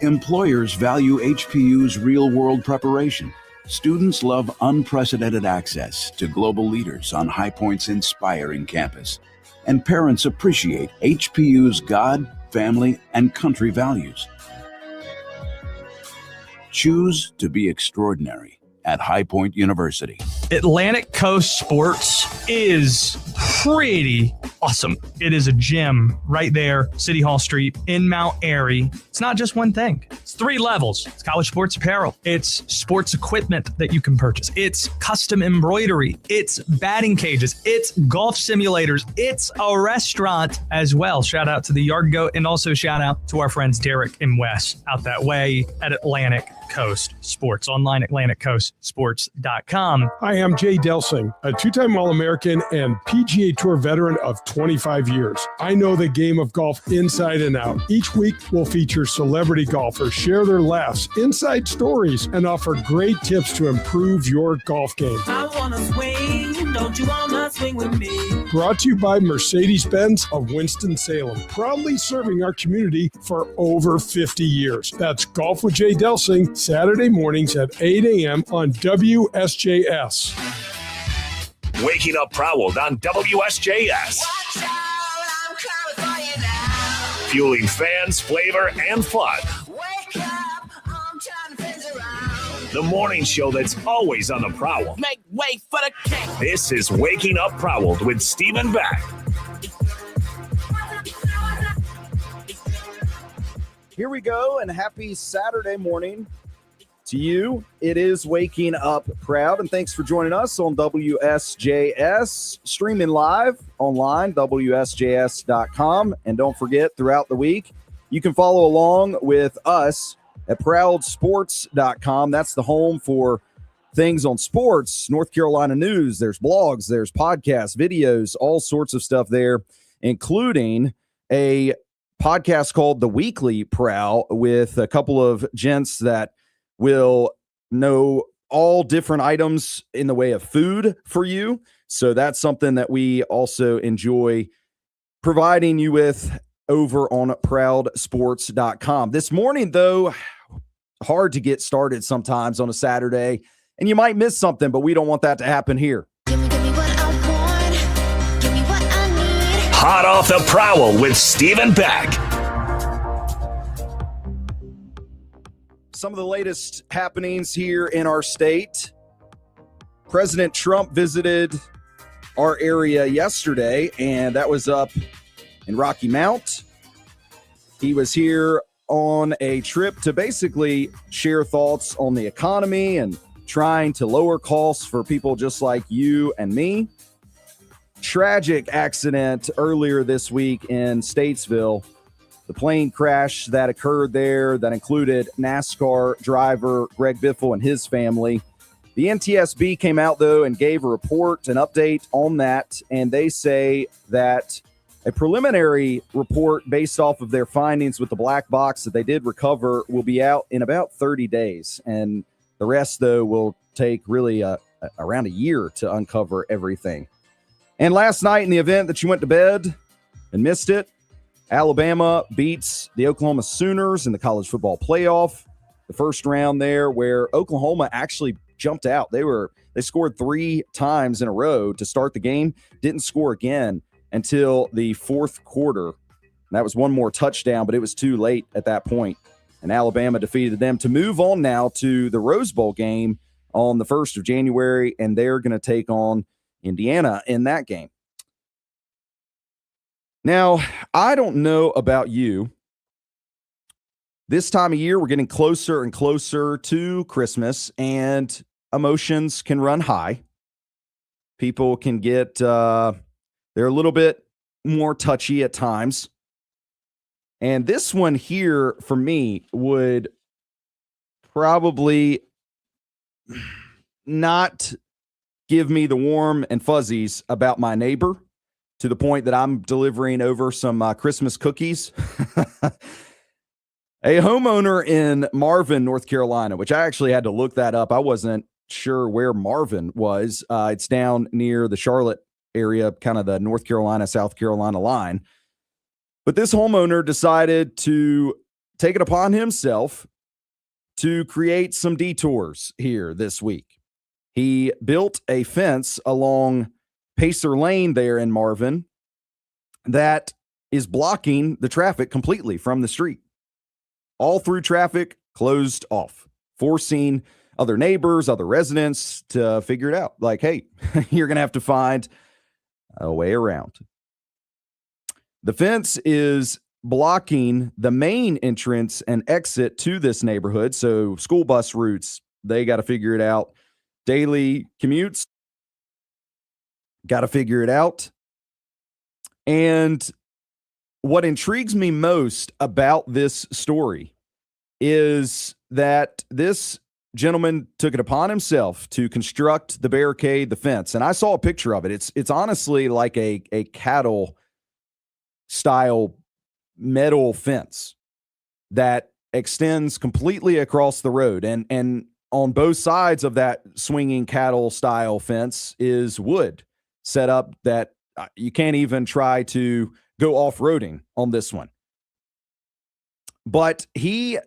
Employers value HPU's real-world preparation. Students love unprecedented access to global leaders on High Point's inspiring campus. And parents appreciate HPU's God, family, and country values. Choose to be extraordinary at High Point University. Atlantic Coast Sports is pretty awesome. It is a gym right there, City Hall Street in Mount Airy. It's not just one thing. It's 3 levels. It's college sports apparel. It's sports equipment that you can purchase. It's custom embroidery. It's batting cages. It's golf simulators. It's a restaurant as well. Shout out to the Yard Goat, and also shout out to our friends Derek and Wes out that way at Atlantic Coast Sports. Online, AtlanticCoastSports.com. Hi, I'm Jay Delsing, a 2-time All-American and PGA Tour veteran of 25 years. I know the game of golf inside and out. Each week, we'll feature celebrity golfers, share their laughs, inside stories, and offer great tips to improve your golf game. I wanna swing, don't you wanna swing with me? Brought to you by Mercedes-Benz of Winston-Salem, proudly serving our community for over 50 years. That's Golf with Jay Delsing, Saturday mornings at 8 a.m. on WSJS. Waking Up Proud on WSJS. Fueling fans, flavor, and fun. The morning show that's always on the prowl. Make way for the king. This is Waking Up Proud with Stephen Beck. Here we go, and happy Saturday morning to you. It is Waking Up Proud, and thanks for joining us on WSJS, streaming live online, WSJS.com. And don't forget, throughout the week, you can follow along with us at ProudSports.com. That's the home for things on sports, North Carolina news. There's blogs, there's podcasts, videos, all sorts of stuff there, including a podcast called The Weekly Prowl with a couple of gents that will know all different items in the way of food for you. So that's something that we also enjoy providing you with over on ProudSports.com. This morning, though, hard to get started sometimes on a Saturday, and you might miss something, but we don't want that to happen here. Hot off the prowl with Stephen Beck. Some of the latest happenings here in our state. President Trump visited our area yesterday, and that was up in Rocky Mount. He was here on a trip to basically share thoughts on the economy and trying to lower costs for people just like you and me. Tragic accident earlier this week in Statesville. The plane crash that occurred there that included NASCAR driver Greg Biffle and his family. The NTSB came out, though, and gave a report, an update on that, and they say that a preliminary report based off of their findings with the black box that they did recover will be out in about 30 days. And the rest, though, will take really around a year to uncover everything. And last night in the event that you went to bed and missed it, Alabama beats the Oklahoma Sooners in the college football playoff. The first round there where Oklahoma actually jumped out. They scored 3 times in a row to start the game, didn't score again until the fourth quarter. And that was one more touchdown, but it was too late at that point. And Alabama defeated them to move on now to the Rose Bowl game on the 1st of January, and they're going to take on Indiana in that game. Now, I don't know about you. This time of year, we're getting closer and closer to Christmas, and emotions can run high. People can get, they're a little bit more touchy at times. And this one here for me would probably not give me the warm and fuzzies about my neighbor to the point that I'm delivering over some Christmas cookies. A homeowner in Marvin, North Carolina, which I actually had to look that up. I wasn't sure where Marvin was. It's down near the Charlotte area, kind of the North Carolina, South Carolina line. But this homeowner decided to take it upon himself to create some detours here this week. He built a fence along Pacer Lane there in Marvin that is blocking the traffic completely from the street. All through traffic closed off, forcing other neighbors, other residents to figure it out. Like, hey, you're going to have to find a way around. The fence is blocking the main entrance and exit to this neighborhood. So school bus routes, they got to figure it out. Daily commutes, got to figure it out. And what intrigues me most about this story is that this gentleman took it upon himself to construct the barricade, the fence. And I saw a picture of it. It's honestly like a cattle style metal fence that extends completely across the road. And on both sides of that swinging cattle style fence is wood set up that you can't even try to go off-roading on this one. But he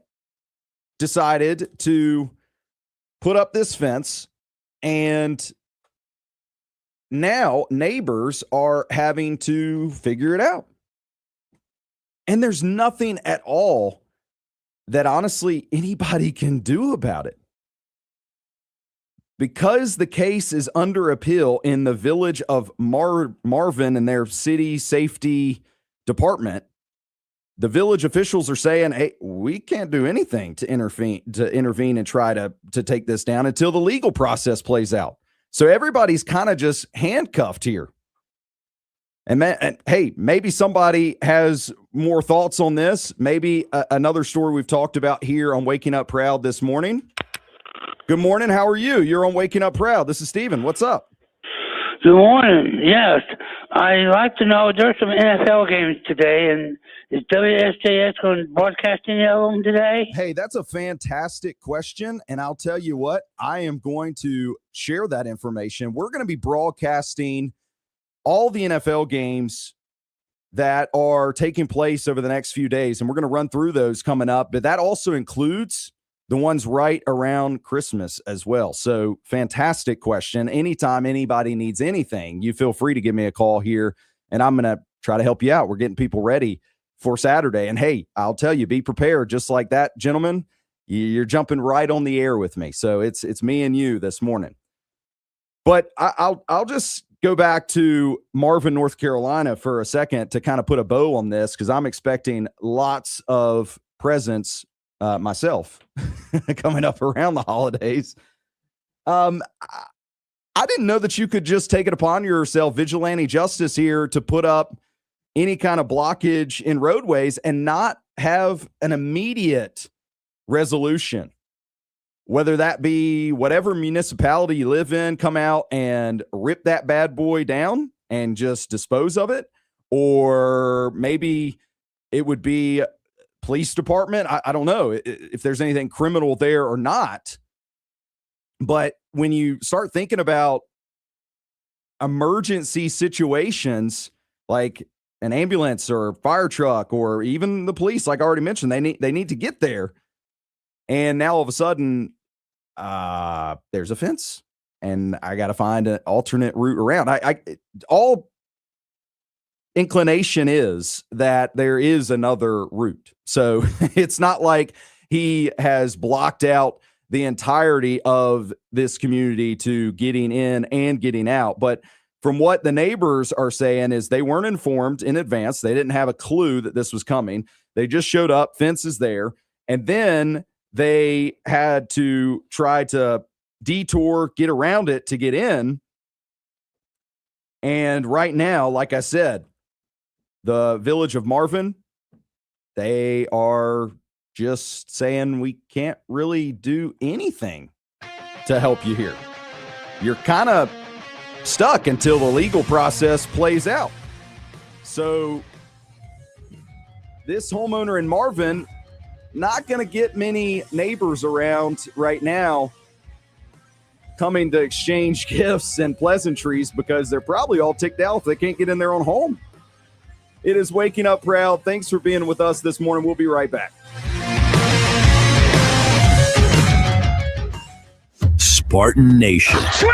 decided to put up this fence, and now neighbors are having to figure it out. And there's nothing at all that honestly anybody can do about it. Because the case is under appeal in the village of Marvin and their city safety department, the village officials are saying, hey, we can't do anything to intervene and try to take this down until the legal process plays out. So everybody's kind of just handcuffed here. And hey, maybe somebody has more thoughts on this. Maybe another story we've talked about here on Waking Up Proud this morning. Good morning. How are you? You're on Waking Up Proud. This is Steven. What's up? Good morning. Yes. I'd like to know, there's some NFL games today, and is WSJS going to broadcast any of them today? Hey, that's a fantastic question, and I'll tell you what, I am going to share that information. We're going to be broadcasting all the NFL games that are taking place over the next few days, and we're going to run through those coming up, but that also includes the ones right around Christmas as well. So fantastic question. Anytime anybody needs anything, you feel free to give me a call here, and I'm going to try to help you out. We're getting people ready for Saturday. And hey, I'll tell you, be prepared. Just like that, gentlemen, you're jumping right on the air with me. So it's me and you this morning. But I'll just go back to Marvin, North Carolina for a second to kind of put a bow on this, because I'm expecting lots of presents myself coming up around the holidays. I didn't know that you could just take it upon yourself, vigilante justice here, to put up any kind of blockage in roadways and not have an immediate resolution, whether that be whatever municipality you live in, come out and rip that bad boy down and just dispose of it. Or maybe it would be police department. I don't know if there's anything criminal there or not. But when you start thinking about emergency situations like an ambulance or fire truck or even the police, like I already mentioned, they need to get there. And now all of a sudden, there's a fence and I got to find an alternate route around. All inclination is that there is another route. So it's not like he has blocked out the entirety of this community to getting in and getting out. But from what the neighbors are saying is they weren't informed in advance. They didn't have a clue that this was coming. They just showed up, fence is there, and then they had to try to detour, get around it to get in. And right now, like I said, the village of Marvin, they are just saying we can't really do anything to help you here. You're kind of stuck until the legal process plays out. So this homeowner in Marvin, not going to get many neighbors around right now coming to exchange gifts and pleasantries because they're probably all ticked out if they can't get in their own home. It is Waking Up Proud. Thanks for being with us this morning. We'll be right back. Spartan Nation. Swish!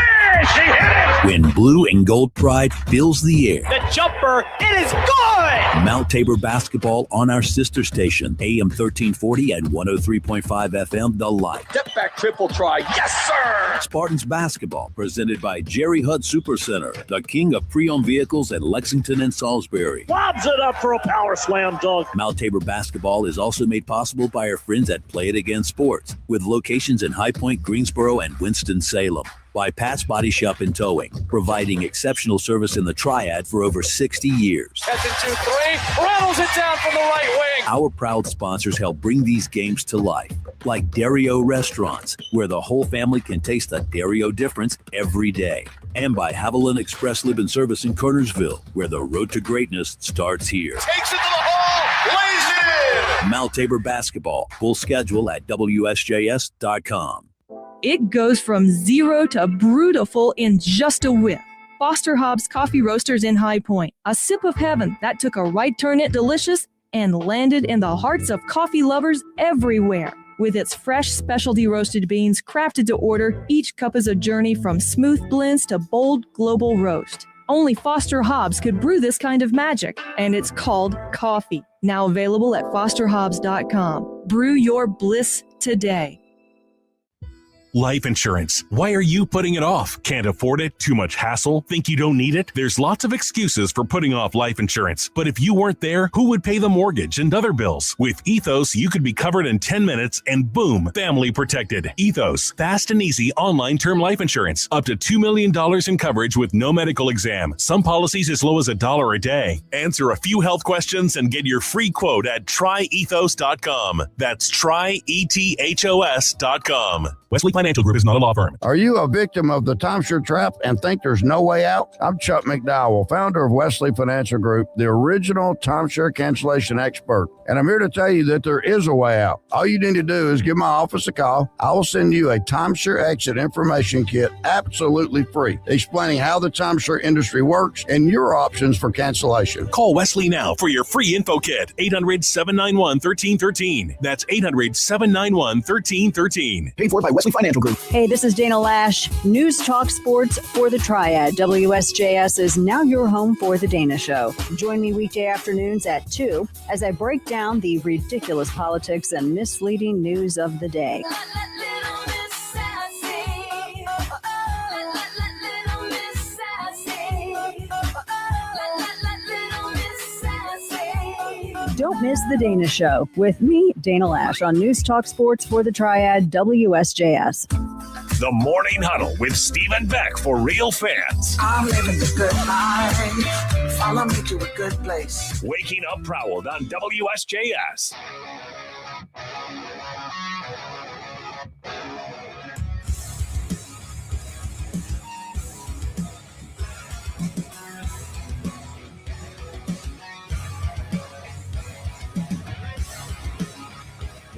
He hit it! When blue and gold pride fills the air. The jumper, it is good! Mount Tabor basketball on our sister station, AM 1340 and 103.5 FM, The Light. Step back triple try, yes sir! Spartans basketball, presented by Jerry Hudd Supercenter, the king of pre-owned vehicles at Lexington and Salisbury. Lobs it up for a power slam dunk. Mount Tabor basketball is also made possible by our friends at Play It Again Sports, with locations in High Point, Greensboro, and Winston-Salem. By Pat's Body Shop and Towing, providing exceptional service in the Triad for over 60 years. Catching 2-3, rattles it down from the right wing. Our proud sponsors help bring these games to life, like Dario Restaurants, where the whole family can taste the Dario difference every day. And by Haviland Express Lib and Service in Kernersville, where the road to greatness starts here. Takes it to the hole, lays it in. Mount Tabor basketball, full schedule at WSJS.com. It goes from zero to brutal in just a whip. Foster Hobbs Coffee Roasters in High Point. A sip of heaven that took a right turn at delicious and landed in the hearts of coffee lovers everywhere. With its fresh specialty roasted beans crafted to order, each cup is a journey from smooth blends to bold global roast. Only Foster Hobbs could brew this kind of magic, and it's called coffee. Now available at fosterhobbs.com. Brew your bliss today. Life insurance. Why are you putting it off? Can't afford it? Too much hassle? Think you don't need it? There's lots of excuses for putting off life insurance. But if you weren't there, who would pay the mortgage and other bills? With Ethos, you could be covered in 10 minutes and boom, family protected. Ethos, fast and easy online term life insurance. Up to $2 million in coverage with no medical exam. Some policies as low as $1 a day. Answer a few health questions and get your free quote at tryethos.com. That's tryethos.com. Wesley Financial Group is not a law firm. Are you a victim of the timeshare trap and think there's no way out? I'm Chuck McDowell, founder of Wesley Financial Group, the original timeshare cancellation expert. And I'm here to tell you that there is a way out. All you need to do is give my office a call. I will send you a timeshare exit information kit absolutely free, explaining how the timeshare industry works and your options for cancellation. Call Wesley now for your free info kit. 800-791-1313. That's 800-791-1313. Paid for by Wesley Financial Group. Hey, this is Dana Lash. News Talk Sports for the Triad. WSJS is now your home for The Dana Show. Join me weekday afternoons at 2 as I break down the ridiculous politics and misleading news of the day. Don't miss The Dana Show with me, Dana Lash, on News Talk Sports for the Triad, WSJS. The Morning Huddle with Stephen Beck for real fans. I'm living the good life. Follow me to a good place. Waking Up Proud on WSJS.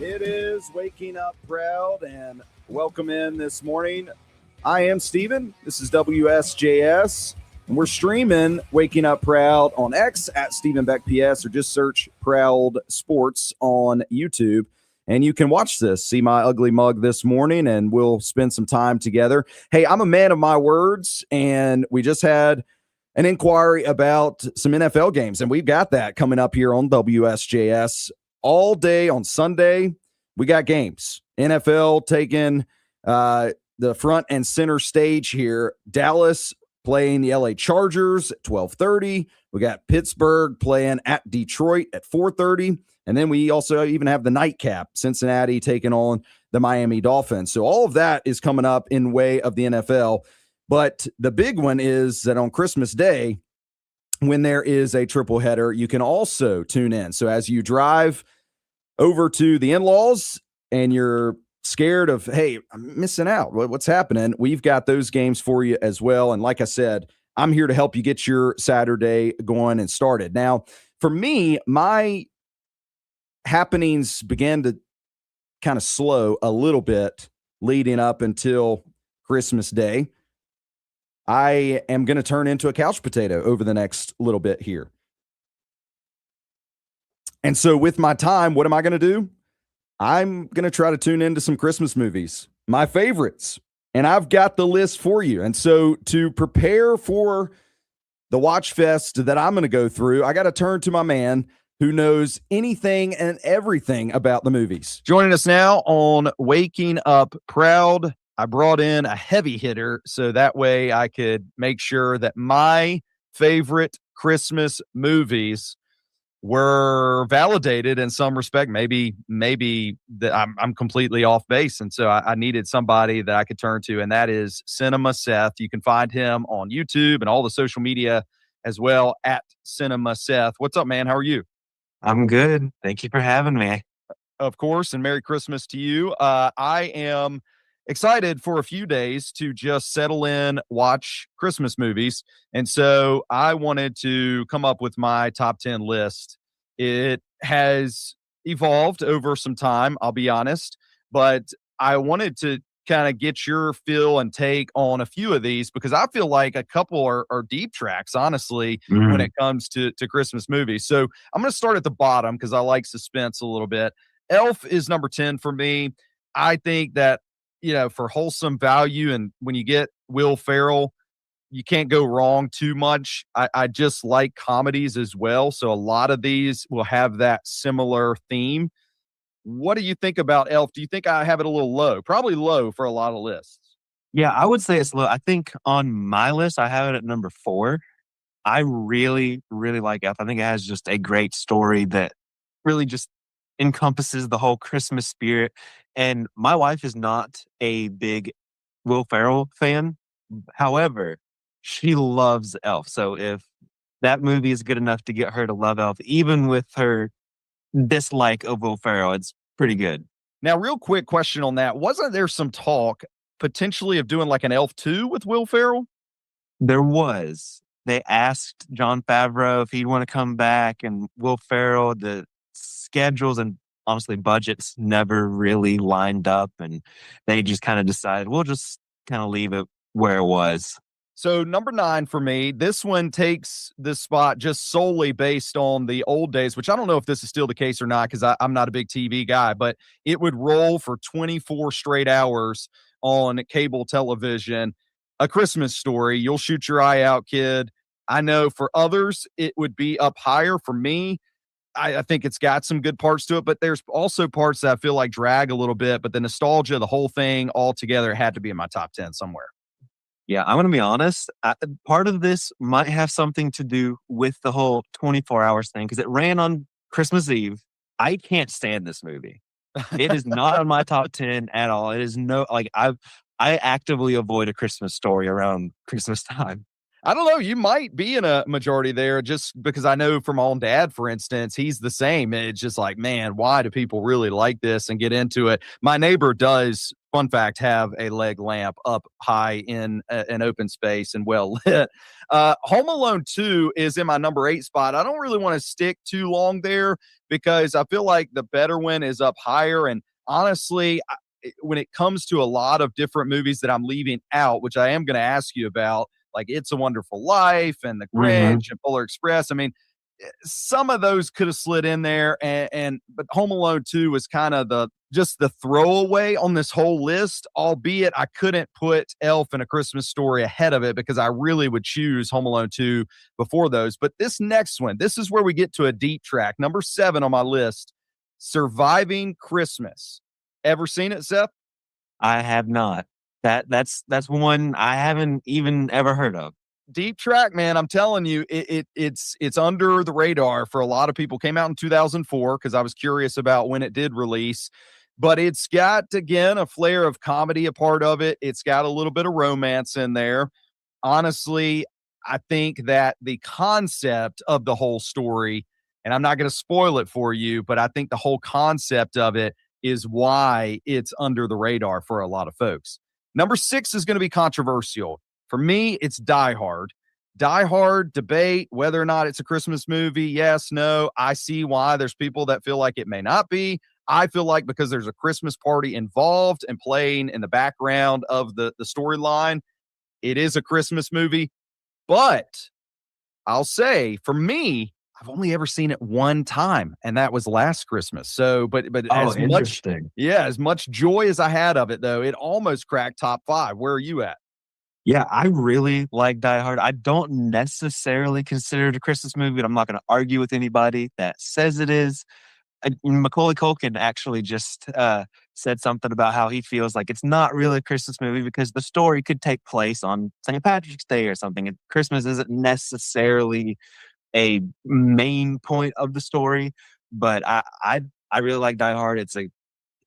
It is Waking Up Proud, and welcome in this morning. I am Steven. This is WSJS, and we're streaming Waking Up Proud on X at Stephen Beck PS, or just search Proud Sports on YouTube. And you can watch this, see my ugly mug this morning, and we'll spend some time together. Hey, I'm a man of my words, and we just had an inquiry about some NFL games, and we've got that coming up here on WSJS. All day on Sunday, we got games. NFL taking the front and center stage here. Dallas playing the LA Chargers at 12:30. We got Pittsburgh playing at Detroit at 4:30. And then we also even have the nightcap, Cincinnati taking on the Miami Dolphins. So all of that is coming up in way of the NFL. But the big one is that on Christmas Day, when there is a triple header, you can also tune in. So as you drive over to the in-laws and you're scared of, hey, I'm missing out, what's happening? We've got those games for you as well. And like I said, I'm here to help you get your Saturday going and started. Now, for me, my happenings began to kind of slow a little bit leading up until Christmas Day. I am going to turn into a couch potato over the next little bit here. And so with my time, what am I going to do? I'm going to try to tune into some Christmas movies, my favorites, and I've got the list for you. And so to prepare for the watch fest that I'm going to go through, I got to turn to my man who knows anything and everything about the movies. Joining us now on Waking Up Proud, I brought in a heavy hitter so that way I could make sure that my favorite Christmas movies were validated in some respect. Maybe that I'm completely off base. And so I needed somebody that I could turn to, and that is Cinema Seth. You can find him on YouTube and all the social media as well at Cinema Seth. What's up, man? How are you? I'm good. Thank you for having me. Of course, and Merry Christmas to you. I am excited for a few days to just settle in, watch Christmas movies. And so I wanted to come up with my top 10 list. It has evolved over some time, I'll be honest, but I wanted to kind of get your feel and take on a few of these because I feel like a couple are deep tracks, honestly, when it comes to Christmas movies. So I'm going to start at the bottom because I like suspense a little bit. Elf is number 10 for me. I think that, for wholesome value, and when you get Will Ferrell, you can't go wrong too much. I just like comedies as well. So a lot of these will have that similar theme. What do you think about Elf? Do you think I have it a little low? Probably low for a lot of lists. Yeah, I would say it's low. I think on my list, I have it at number 4. I really, really like Elf. I think it has just a great story that really just encompasses the whole Christmas spirit. And my wife is not a big Will Ferrell fan. However, she loves Elf. So if that movie is good enough to get her to love Elf, even with her dislike of Will Ferrell, it's pretty good. Now, real quick question on that. Wasn't there some talk potentially of doing like an Elf 2 with Will Ferrell? There was. They asked Jon Favreau if he'd want to come back, and Will Ferrell, the schedules and honestly budgets never really lined up, and they just kind of decided we'll just kind of leave it where it was. So number 9 for me, this one takes this spot just solely based on the old days, which I don't know if this is still the case or not because I'm not a big TV guy, but it would roll for 24 straight hours on cable television. A Christmas Story. You'll shoot your eye out, kid. I know for others, it would be up higher. For me, I think it's got some good parts to it, but there's also parts that I feel like drag a little bit, but the nostalgia, the whole thing all together had to be in my top 10 somewhere. Yeah, I'm going to be honest. Part of this might have something to do with the whole 24 hours thing because it ran on Christmas Eve. I can't stand this movie. It is not on my top 10 at all. It is I actively avoid A Christmas Story around Christmas time. I don't know. You might be in a majority there just because I know from my own dad, for instance, he's the same. It's just like, man, why do people really like this and get into it? My neighbor does, fun fact, have a leg lamp up high in an open space and well lit. Home Alone 2 is in my number 8 spot. I don't really want to stick too long there because I feel like the better one is up higher. And honestly, when it comes to a lot of different movies that I'm leaving out, which I am going to ask you about, like It's a Wonderful Life and The Grinch and Polar Express. I mean, some of those could have slid in there, but Home Alone 2 was kind of the throwaway on this whole list, albeit I couldn't put Elf and A Christmas Story ahead of it because I really would choose Home Alone 2 before those. But this next one, this is where we get to a deep track. Number 7 on my list, Surviving Christmas. Ever seen it, Seth? I have not. That's one I haven't even ever heard of. Deep track, man. I'm telling you, it's under the radar for a lot of people. Came out in 2004 because I was curious about when it did release. but it's got, again, a flair of comedy, a part of it. It's got a little bit of romance in there. Honestly, I think that the concept of the whole story, and I'm not going to spoil it for you, but I think the whole concept of it is why it's under the radar for a lot of folks. Number 6 is going to be controversial. For me, it's Die Hard. Die Hard debate whether or not it's a Christmas movie. Yes, no. I see why there's people that feel like it may not be. I feel like because there's a Christmas party involved and playing in the background of the storyline, it is a Christmas movie. But I'll say, for me, I've only ever seen it one time, and that was last Christmas. So, but as much, as much joy as I had of it, though, it almost cracked top 5. Where are you at? Yeah, I really like Die Hard. I don't necessarily consider it a Christmas movie, but I'm not going to argue with anybody that says it is. Macaulay Culkin actually just said something about how he feels like it's not really a Christmas movie because the story could take place on St. Patrick's Day or something. And Christmas isn't necessarily a main point of the story, but I really like Die Hard. It's a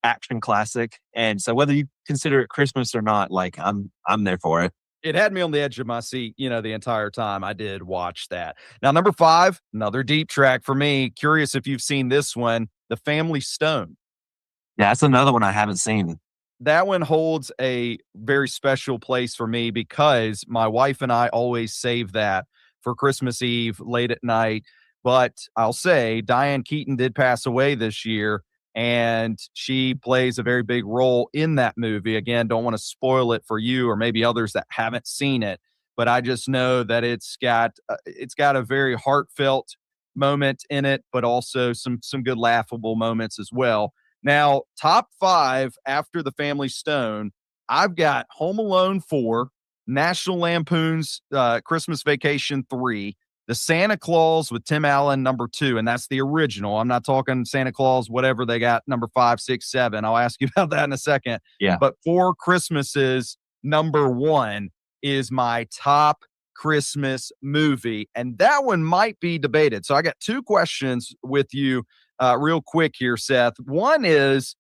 action classic, and so whether you consider it Christmas or not, like I'm there for it. It had me on the edge of my seat, the entire time I did watch that. Now, number 5, another deep track for me. Curious if you've seen this one, The Family Stone. Yeah, that's another one I haven't seen. That one holds a very special place for me because my wife and I always save that for Christmas Eve late at night. But I'll say Diane Keaton did pass away this year, and she plays a very big role in that movie. Again, don't want to spoil it for you or maybe others that haven't seen it, but I just know that it's got a very heartfelt moment in it, but also some good laughable moments as well. Now, top 5 after The Family Stone, I've got Home Alone 4, National Lampoon's Christmas Vacation 3, The Santa Claus with Tim Allen, number 2, and that's the original. I'm not talking Santa Claus, whatever they got, number 5, 6, 7. I'll ask you about that in a second. Yeah. But Four Christmases, number 1, is my top Christmas movie, and that one might be debated. So I got 2 questions with you real quick here, Seth. One is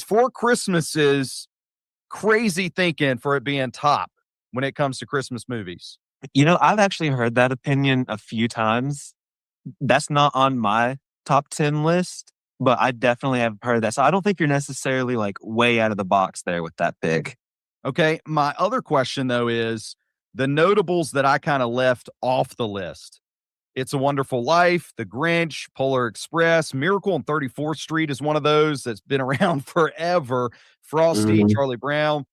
Four Christmases crazy thinking for it being top when it comes to Christmas movies? I've actually heard that opinion a few times. That's not on my top 10 list, but I definitely have heard that. So I don't think you're necessarily like way out of the box there with that pick. Okay. My other question, though, is the notables that I kind of left off the list. It's a Wonderful Life, The Grinch, Polar Express, Miracle on 34th Street is one of those that's been around forever. Frosty, Charlie Brown.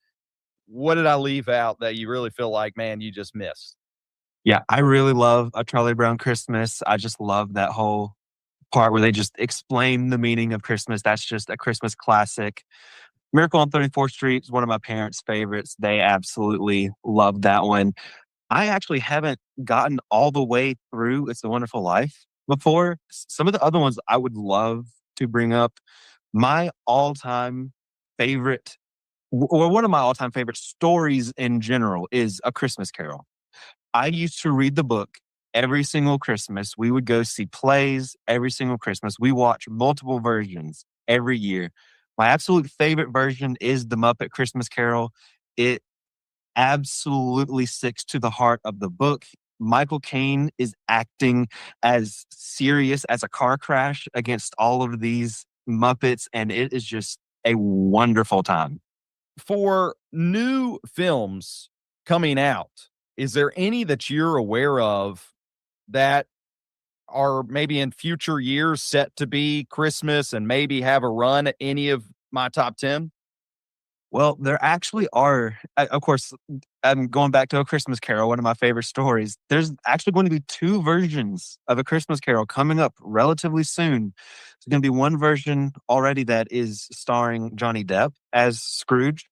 What did I leave out that you really feel like, man, you just missed? Yeah, I really love A Charlie Brown Christmas. I just love that whole part where they just explain the meaning of Christmas. That's just a Christmas classic. Miracle on 34th Street is one of my parents' favorites. They absolutely love that one. I actually haven't gotten all the way through It's a Wonderful Life before. Some of the other ones I would love to bring up. My all-time favorite, or one of my all-time favorite stories in general, is A Christmas Carol. I used to read the book every single Christmas. We would go see plays every single Christmas. We watch multiple versions every year. My absolute favorite version is The Muppet Christmas Carol. It absolutely sticks to the heart of the book. Michael Caine is acting as serious as a car crash against all of these Muppets, and it is just a wonderful time. For new films coming out, is there any that you're aware of that are maybe in future years set to be Christmas and maybe have a run at any of my top 10? Well, there actually are. Of course, I'm going back to A Christmas Carol, one of my favorite stories. There's actually going to be 2 versions of A Christmas Carol coming up relatively soon. There's going to be one version already that is starring Johnny Depp as Scrooge.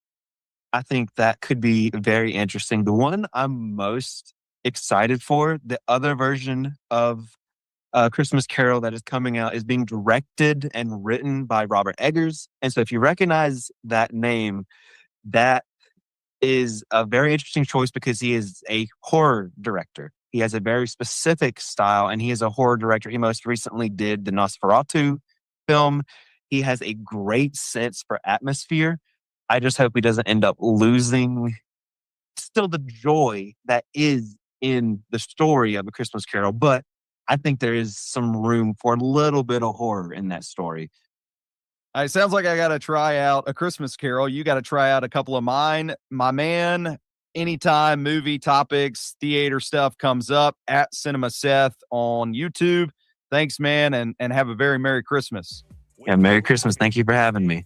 I think that could be very interesting. The one I'm most excited for, the other version of Christmas Carol that is coming out, is being directed and written by Robert Eggers. And so if you recognize that name, that is a very interesting choice because he is a horror director. He has a very specific style, and he is a horror director. He most recently did the Nosferatu film. He has a great sense for atmosphere. I just hope he doesn't end up losing still the joy that is in the story of A Christmas Carol. But I think there is some room for a little bit of horror in that story. It sounds like I got to try out A Christmas Carol. You got to try out a couple of mine. My man, anytime movie topics, theater stuff comes up, at Cinema Seth on YouTube. Thanks, man, and have a very Merry Christmas. Yeah, Merry Christmas. Thank you for having me.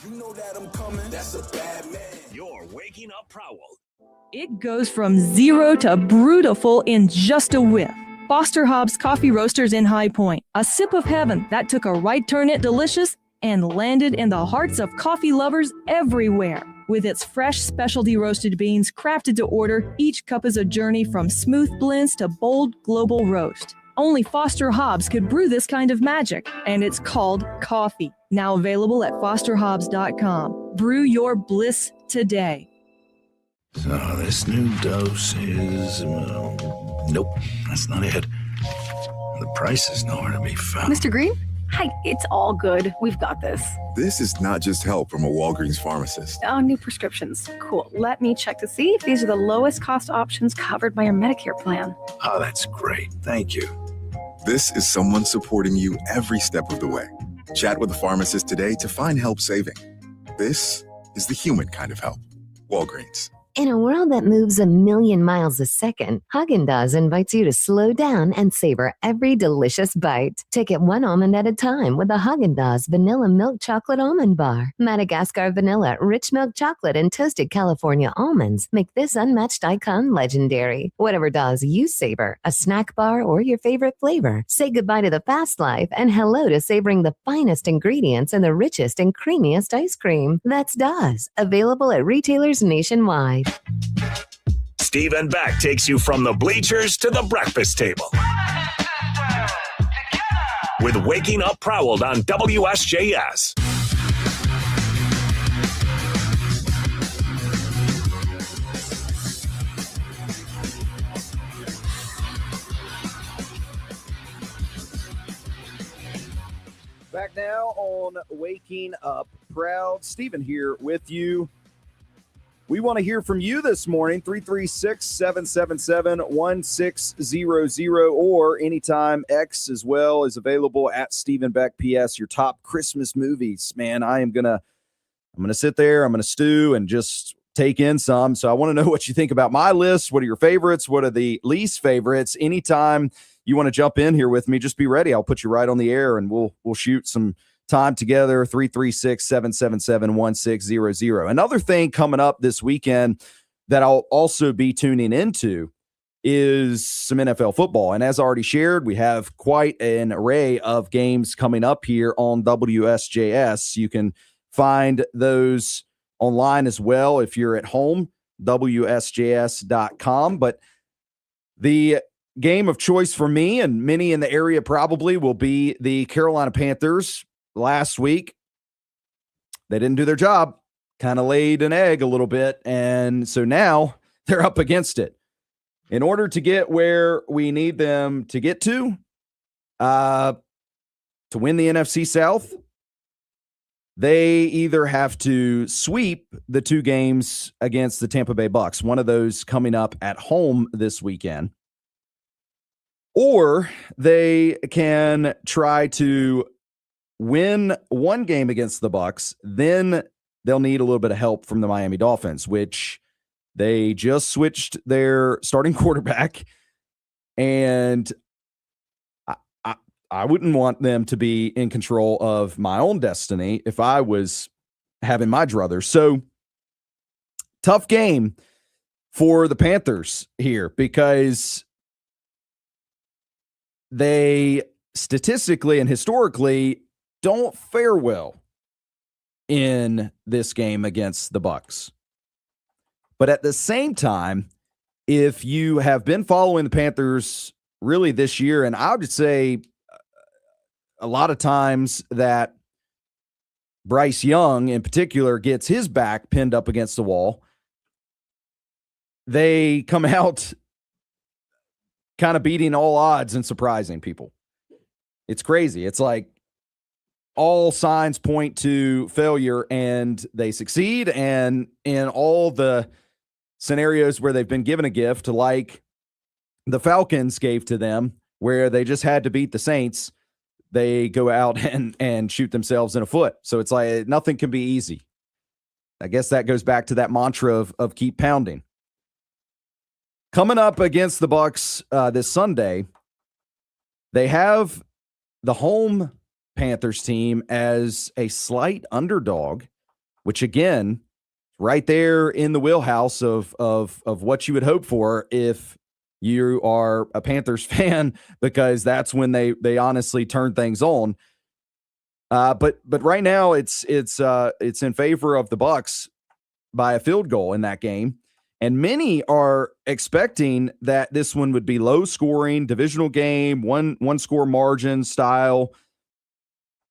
You know that I'm coming. That's a bad man. You're waking up Prowl. It goes from zero to beautiful in just a whiff. Foster Hobbs Coffee Roasters in High Point. A sip of heaven that took a right turn at delicious and landed in the hearts of coffee lovers everywhere. With its fresh specialty roasted beans crafted to order, each cup is a journey from smooth blends to bold global roast. Only Foster Hobbs could brew this kind of magic, and it's called coffee. Now available at fosterhobbs.com. Brew your bliss today. So this new dose is... nope, that's not it. The price is nowhere to be found. Mr. Green? Hi, it's all good. We've got this. This is not just help from a Walgreens pharmacist. Oh, new prescriptions. Cool. Let me check to see if these are the lowest cost options covered by your Medicare plan. Oh, that's great. Thank you. This is someone supporting you every step of the way. Chat with a pharmacist today to find help saving. This is the human kind of help. Walgreens. In a world that moves a million miles a second, Haagen-Dazs invites you to slow down and savor every delicious bite. Take it one almond at a time with the Haagen-Dazs Vanilla Milk Chocolate Almond Bar. Madagascar vanilla, rich milk chocolate, and toasted California almonds make this unmatched icon legendary. Whatever Dazs you savor, a snack bar or your favorite flavor, say goodbye to the fast life and hello to savoring the finest ingredients and the richest and creamiest ice cream. That's Dazs, available at retailers nationwide. Steve and Beck takes you from the bleachers to the breakfast table. With Waking Up Prowled on WSJS. Back now on Waking Up Proud. Stephen here with you. We want to hear from you this morning, 336-777-1600, or anytime. X as well is available at Stephen Beck PS. Your top Christmas movies. Man, I'm gonna sit there, I'm gonna stew and just take in some. So I want to know what you think about my list. What are your favorites? What are the least favorites? Anytime you want to jump in here with me, just be ready. I'll put you right on the air and we'll shoot some time together. 336-777-1600. Another thing coming up this weekend that I'll also be tuning into is some NFL football. And as already shared, we have quite an array of games coming up here on WSJS. You can find those online as well if you're at home, WSJS.com. But the game of choice for me and many in the area probably will be the Carolina Panthers. Last week, they didn't do their job, kind of laid an egg a little bit, and so now they're up against it. In order to get where we need them to get to win the NFC South, they either have to sweep the two games against the Tampa Bay Bucks, one of those coming up at home this weekend, or they can try to win one game against the Bucks, then they'll need a little bit of help from the Miami Dolphins, which they just switched their starting quarterback. And I wouldn't want them to be in control of my own destiny if I was having my druthers. So tough game for the Panthers here because they statistically and historically don't fare well in this game against the Bucks. But at the same time, if you have been following the Panthers really this year, and I would say a lot of times that Bryce Young in particular gets his back pinned up against the wall, they come out kind of beating all odds and surprising people. It's crazy. It's like all signs point to failure, and they succeed. And in all the scenarios where they've been given a gift, like the Falcons gave to them, where they just had to beat the Saints, they go out and shoot themselves in the foot. So it's like nothing can be easy. I guess that goes back to that mantra of keep pounding. Coming up against the Bucs this Sunday, they have the home Panthers team as a slight underdog, which again, right there in the wheelhouse of what you would hope for if you are a Panthers fan, because that's when they honestly turn things on. But right now it's in favor of the Bucs by a field goal in that game. And many are expecting that this one would be low scoring, divisional game, one score margin style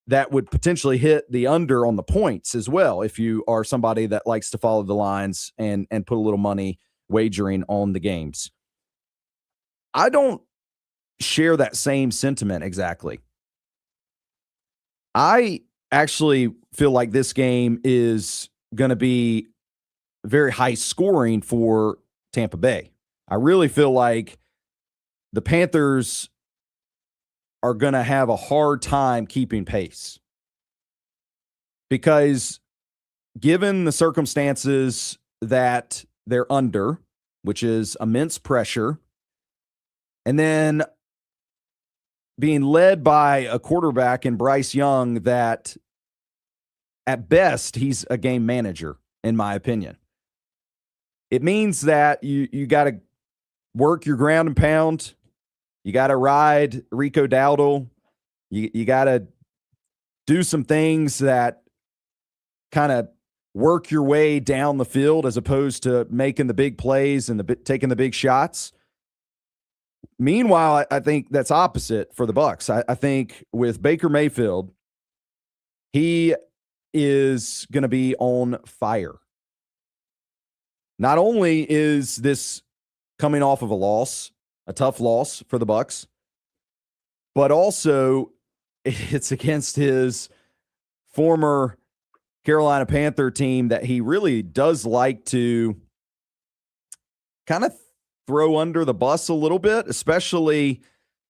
that would potentially hit the under on the points as well, if you are somebody that likes to follow the lines and put a little money wagering on the games. I don't share that same sentiment exactly. I actually feel like this game is going to be very high scoring for Tampa Bay. I really feel like the Panthers are going to have a hard time keeping pace, because given the circumstances that they're under, which is immense pressure, and then being led by a quarterback in Bryce Young that at best he's a game manager, in my opinion. It means that you got to work your ground and pound. You got to ride Rico Dowdle. You got to do some things that kind of work your way down the field as opposed to making the big plays and taking the big shots. Meanwhile, I think that's opposite for the Bucs. I think with Baker Mayfield, he is going to be on fire. Not only is this coming off of a tough loss for the Bucs, but also it's against his former Carolina Panther team that he really does like to kind of throw under the bus a little bit, especially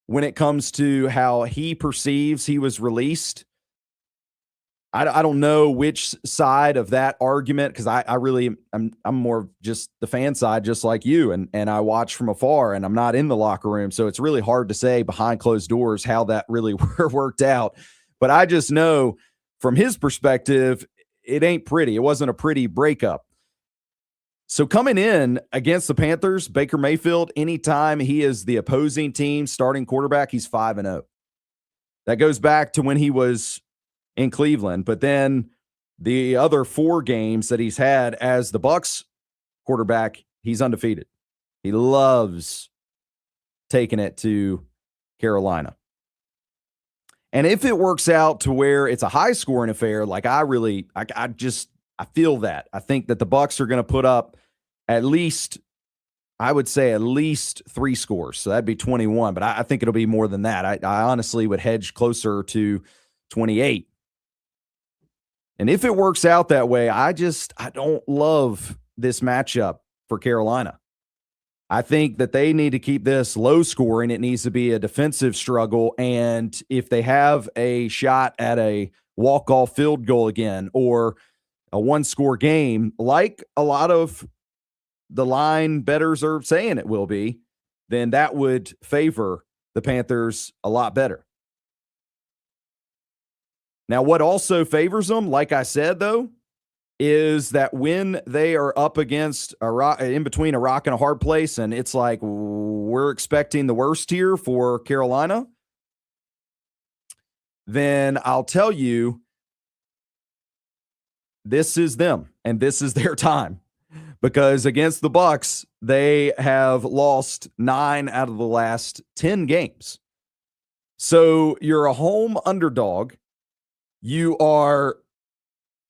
when it comes to how he perceives he was released. I don't know which side of that argument, because I'm more just the fan side, just like you, and I watch from afar, and I'm not in the locker room, so it's really hard to say behind closed doors how that really worked out. But I just know from his perspective, it ain't pretty. It wasn't a pretty breakup. So coming in against the Panthers, Baker Mayfield, anytime he is the opposing team starting quarterback, he's 5-0. That goes back to when he was in Cleveland. But then the other 4 games that he's had as the Bucs quarterback, he's undefeated. He loves taking it to Carolina. And if it works out to where it's a high scoring affair, like I feel that. I think that the Bucs are going to put up at least 3 scores. So that'd be 21, but I think it'll be more than that. I honestly would hedge closer to 28. And if it works out that way, I don't love this matchup for Carolina. I think that they need to keep this low scoring. It needs to be a defensive struggle. And if they have a shot at a walk-off field goal again, or a 1-score game, like a lot of the line bettors are saying it will be, then that would favor the Panthers a lot better. Now, what also favors them, like I said, though, is that when they are up against in between a rock and a hard place, and it's like we're expecting the worst here for Carolina, then I'll tell you, this is them and this is their time, because against the Bucs, they have lost 9 out of the last 10 games. So you're a home underdog. You are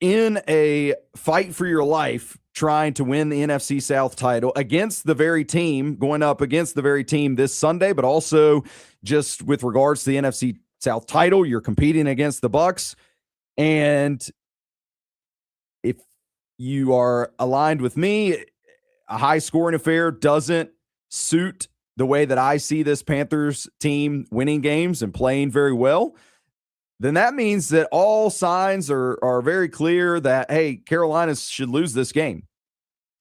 in a fight for your life trying to win the NFC South title against the very team, going up against the very team this Sunday, but also just with regards to the NFC South title, you're competing against the Bucs. And if you are aligned with me, a high-scoring affair doesn't suit the way that I see this Panthers team winning games and playing very well, then that means that all signs are very clear that, hey, Carolina should lose this game.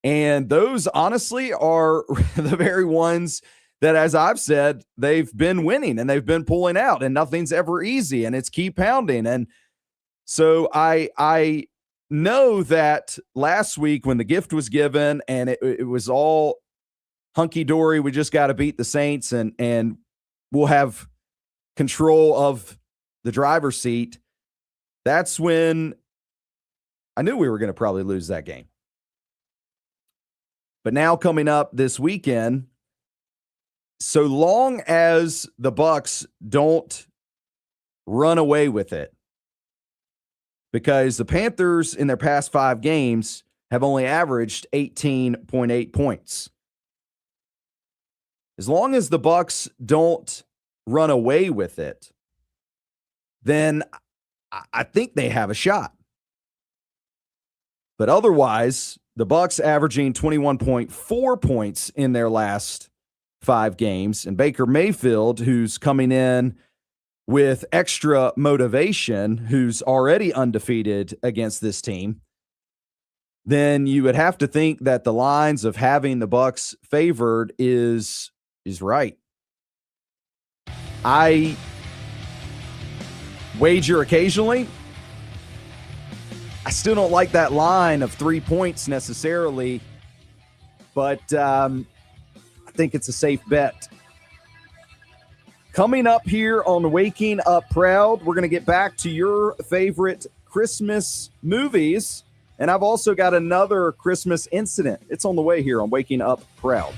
And those, honestly, are the very ones that, as I've said, they've been winning and they've been pulling out, and nothing's ever easy, and it's keep pounding. And so I know that last week when the gift was given and it was all hunky-dory, we just got to beat the Saints and we'll have control of the driver's seat, that's when I knew we were going to probably lose that game. But now coming up this weekend, so long as the Bucs don't run away with it, because the Panthers in their past 5 games have only averaged 18.8 points. As long as the Bucs don't run away with it, then I think they have a shot. But otherwise, the Bucs averaging 21.4 points in their last 5 games, and Baker Mayfield, who's coming in with extra motivation, who's already undefeated against this team, then you would have to think that the lines of having the Bucs favored is right. I wager occasionally. I still don't like that line of 3 points necessarily, but I think it's a safe bet. Coming up here on Waking Up Proud, we're going to get back to your favorite Christmas movies, and I've also got another Christmas incident. It's on the way here on Waking Up Proud.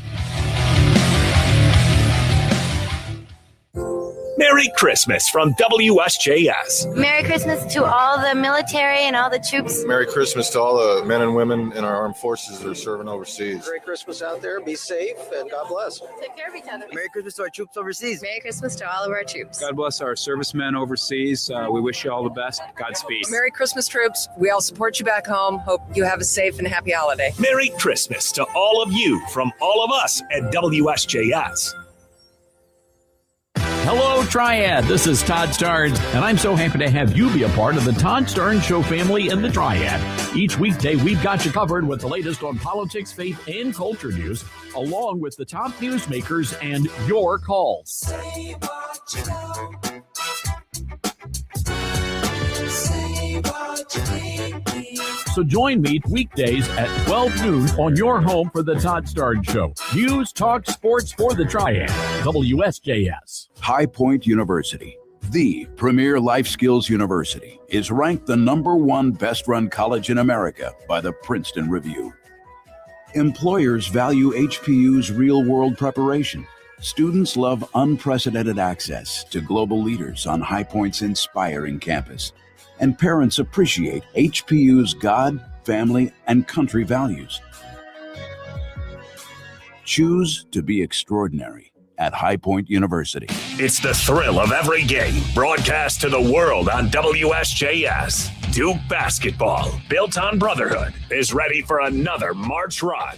Merry Christmas from WSJS. Merry Christmas to all the military and all the troops. Merry Christmas to all the men and women in our armed forces that are serving overseas. Merry Christmas out there. Be safe and God bless. Take care of each other. Merry Christmas to our troops overseas. Merry Christmas to all of our troops. God bless our servicemen overseas. We wish you all the best. Godspeed. Merry Christmas, troops. We all support you back home. Hope you have a safe and happy holiday. Merry Christmas to all of you from all of us at WSJS. Hello, Triad. This is Todd Starnes, and I'm so happy to have you be a part of the Todd Starnes Show family in the Triad. Each weekday, we've got you covered with the latest on politics, faith, and culture news, along with the top newsmakers and your calls. So join me weekdays at 12 noon on your home for the Todd Starnes Show. News, talk, sports for the Triad. WSJS. High Point University, the premier life skills university, is ranked the #1 best-run college in America by the Princeton Review. Employers value HPU's real-world preparation. Students love unprecedented access to global leaders on High Point's inspiring campus. And parents appreciate HPU's God, family, and country values. Choose to be extraordinary at High Point University. It's the thrill of every game, broadcast to the world on WSJS. Duke basketball, built on brotherhood, is ready for another March run.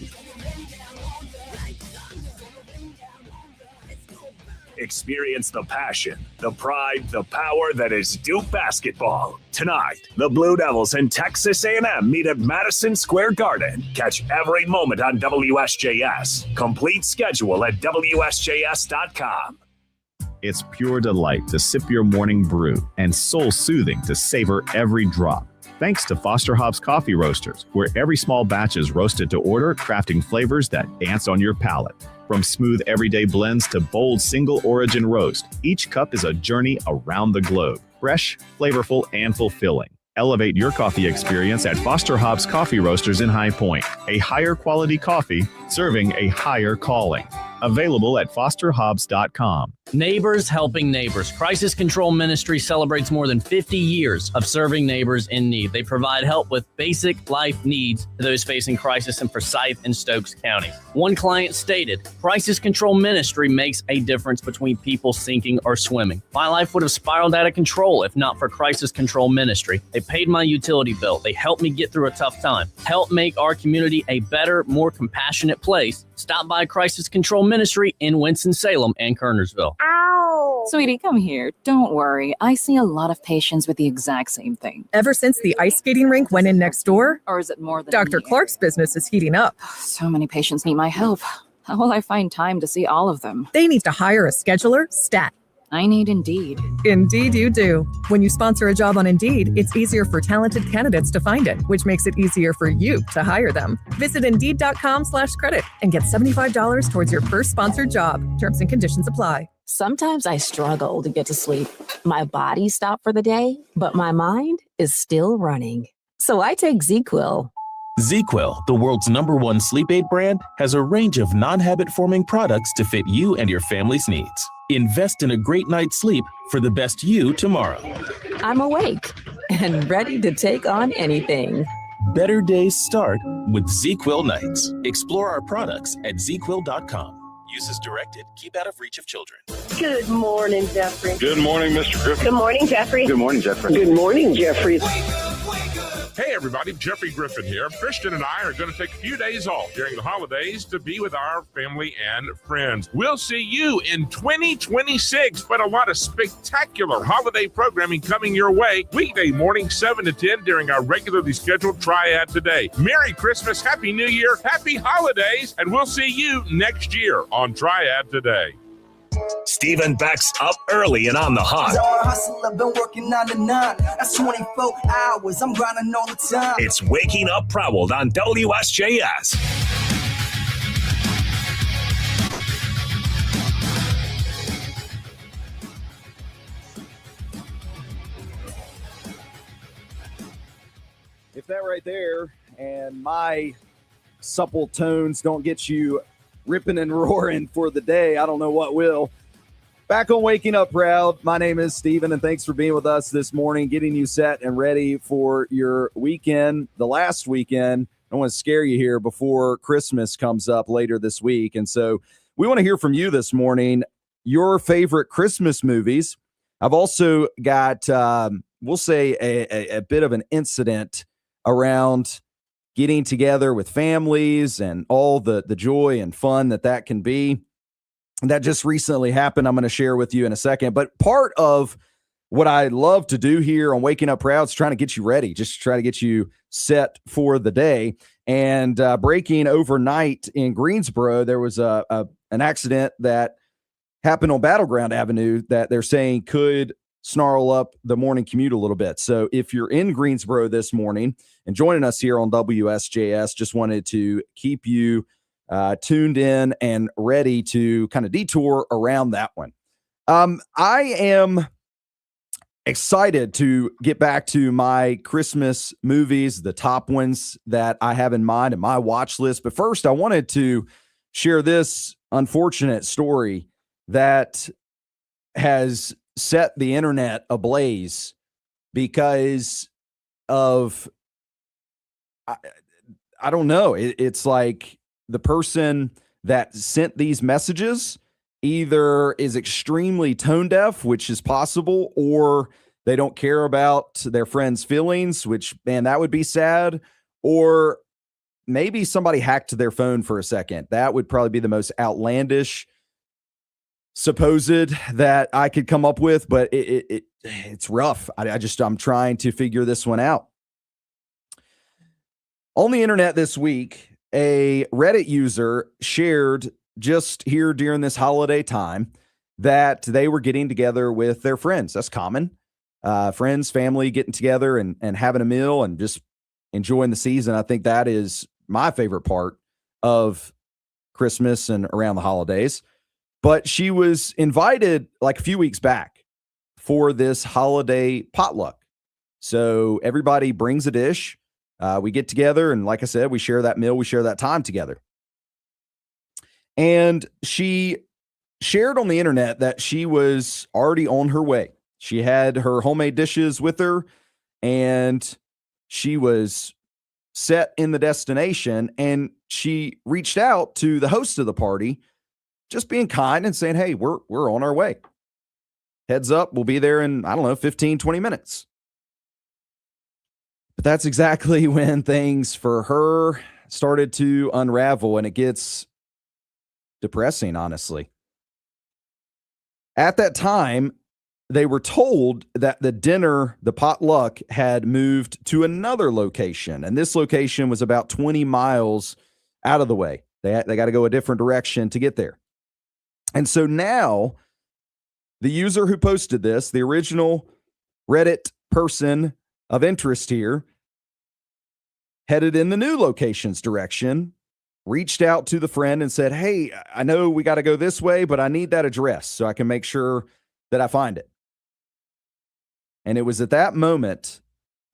Experience the passion, the pride, the power that is Duke basketball. Tonight, the Blue Devils and Texas A&M meet at Madison Square Garden. Catch every moment on WSJS. Complete schedule at WSJS.com. It's pure delight to sip your morning brew and soul-soothing to savor every drop. Thanks to Foster Hobbs Coffee Roasters, where every small batch is roasted to order, crafting flavors that dance on your palate. From smooth everyday blends to bold single origin roast, each cup is a journey around the globe. Fresh, flavorful, and fulfilling. Elevate your coffee experience at Foster Hobbs Coffee Roasters in High Point. A higher quality coffee serving a higher calling. Available at fosterhobbs.com. Neighbors helping neighbors. Crisis Control Ministry celebrates more than 50 years of serving neighbors in need. They provide help with basic life needs to those facing crisis in Forsyth and Stokes County. One client stated, Crisis Control Ministry makes a difference between people sinking or swimming. My life would have spiraled out of control if not for Crisis Control Ministry. They paid my utility bill. They helped me get through a tough time. Help make our community a better, more compassionate place. Stop by Crisis Control Ministry in Winston-Salem and Kernersville. Ow! Sweetie, come here. Don't worry. I see a lot of patients with the exact same thing. Ever since the ice skating rink went in next door? Or is it more than Dr. Clark's business is heating up. So many patients need my help. How will I find time to see all of them? They need to hire a scheduler, stat. I need Indeed. Indeed you do. When you sponsor a job on Indeed, it's easier for talented candidates to find it, which makes it easier for you to hire them. Visit Indeed.com/credit and get $75 towards your first sponsored job. Terms and conditions apply. Sometimes I struggle to get to sleep. My body stopped for the day, but my mind is still running. So I take ZQuil. ZQuil, the world's #1 sleep aid brand, has a range of non-habit-forming products to fit you and your family's needs. Invest in a great night's sleep for the best you tomorrow. I'm awake and ready to take on anything. Better days start with ZQuil nights. Explore our products at ZQuil.com. Use as directed. Keep out of reach of children. Good morning, Jeffrey. Good morning, Mr. Griffin. Good morning, Jeffrey. Good morning, Jeffrey. Good morning, Jeffrey. Hey, everybody. Jeffrey Griffin here. Christian and I are going to take a few days off during the holidays to be with our family and friends. We'll see you in 2026, but a lot of spectacular holiday programming coming your way. Weekday morning, 7 to 10 during our regularly scheduled Triad Today. Merry Christmas, Happy New Year, Happy Holidays, and we'll see you next year on Triad Today. Stephen Beck's up early and on the hot. I'm a hustler, been working 9 to 9. That's 24 hours. I'm grinding all the time. It's Waking Up Proud on WSJS. If that right there and my supple tones don't get you ripping and roaring for the day, I don't know what will. Back on Waking Up Proud, my name is Steven, and thanks for being with us this morning, getting you set and ready for your weekend, the last weekend. I want to scare you here before Christmas comes up later this week. And so we want to hear from you this morning, your favorite Christmas movies. I've also got, we'll say, a bit of an incident around getting together with families and all the joy and fun that can be. That just recently happened. I'm going to share with you in a second. But part of what I love to do here on Waking Up Proud is trying to get you ready, just to try to get you set for the day. And breaking overnight in Greensboro, there was an accident that happened on Battleground Avenue that they're saying could snarl up the morning commute a little bit. So if you're in Greensboro this morning and joining us here on WSJS, just wanted to keep you tuned in and ready to kind of detour around that one. I am excited to get back to my Christmas movies, the top ones that I have in mind in my watch list. But first, I wanted to share this unfortunate story that has set the internet ablaze because of, I don't know. It's like the person that sent these messages either is extremely tone deaf, which is possible, or they don't care about their friends' feelings, which, man, that would be sad. Or maybe somebody hacked their phone for a second. That would probably be the most outlandish supposed that I could come up with, but it's rough. I'm trying to figure this one out. On the internet this week, a Reddit user shared just here during this holiday time that they were getting together with their friends. That's common. Friends, family getting together and having a meal and just enjoying the season. I think that is my favorite part of Christmas and around the holidays. But she was invited like a few weeks back for this holiday potluck. So everybody brings a dish. We get together, and like I said, we share that meal, we share that time together. And she shared on the internet that she was already on her way. She had her homemade dishes with her, and she was set in the destination, and she reached out to the host of the party, just being kind and saying, hey, we're on our way. Heads up, we'll be there in, 15, 20 minutes. But that's exactly when things for her started to unravel, and it gets depressing, honestly. At that time, they were told that the dinner, the potluck, had moved to another location, and this location was about 20 miles out of the way. They got to go a different direction to get there. And so now the user who posted this, the original Reddit person of interest here, headed in the new location's direction, reached out to the friend and said, hey, I know we got to go this way, but I need that address so I can make sure that I find it. And it was at that moment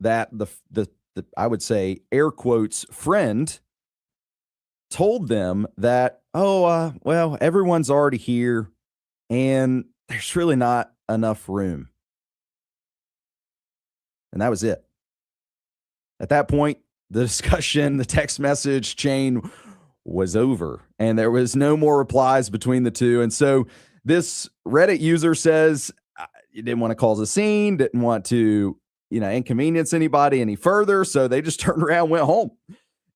that the I would say, air quotes, friend told them that, well, everyone's already here and there's really not enough room. And that was it. At that point, the discussion, the text message chain was over, and there was no more replies between the two. And so this Reddit user says, you didn't want to cause a scene, didn't want to, inconvenience anybody any further. So they just turned around and went home.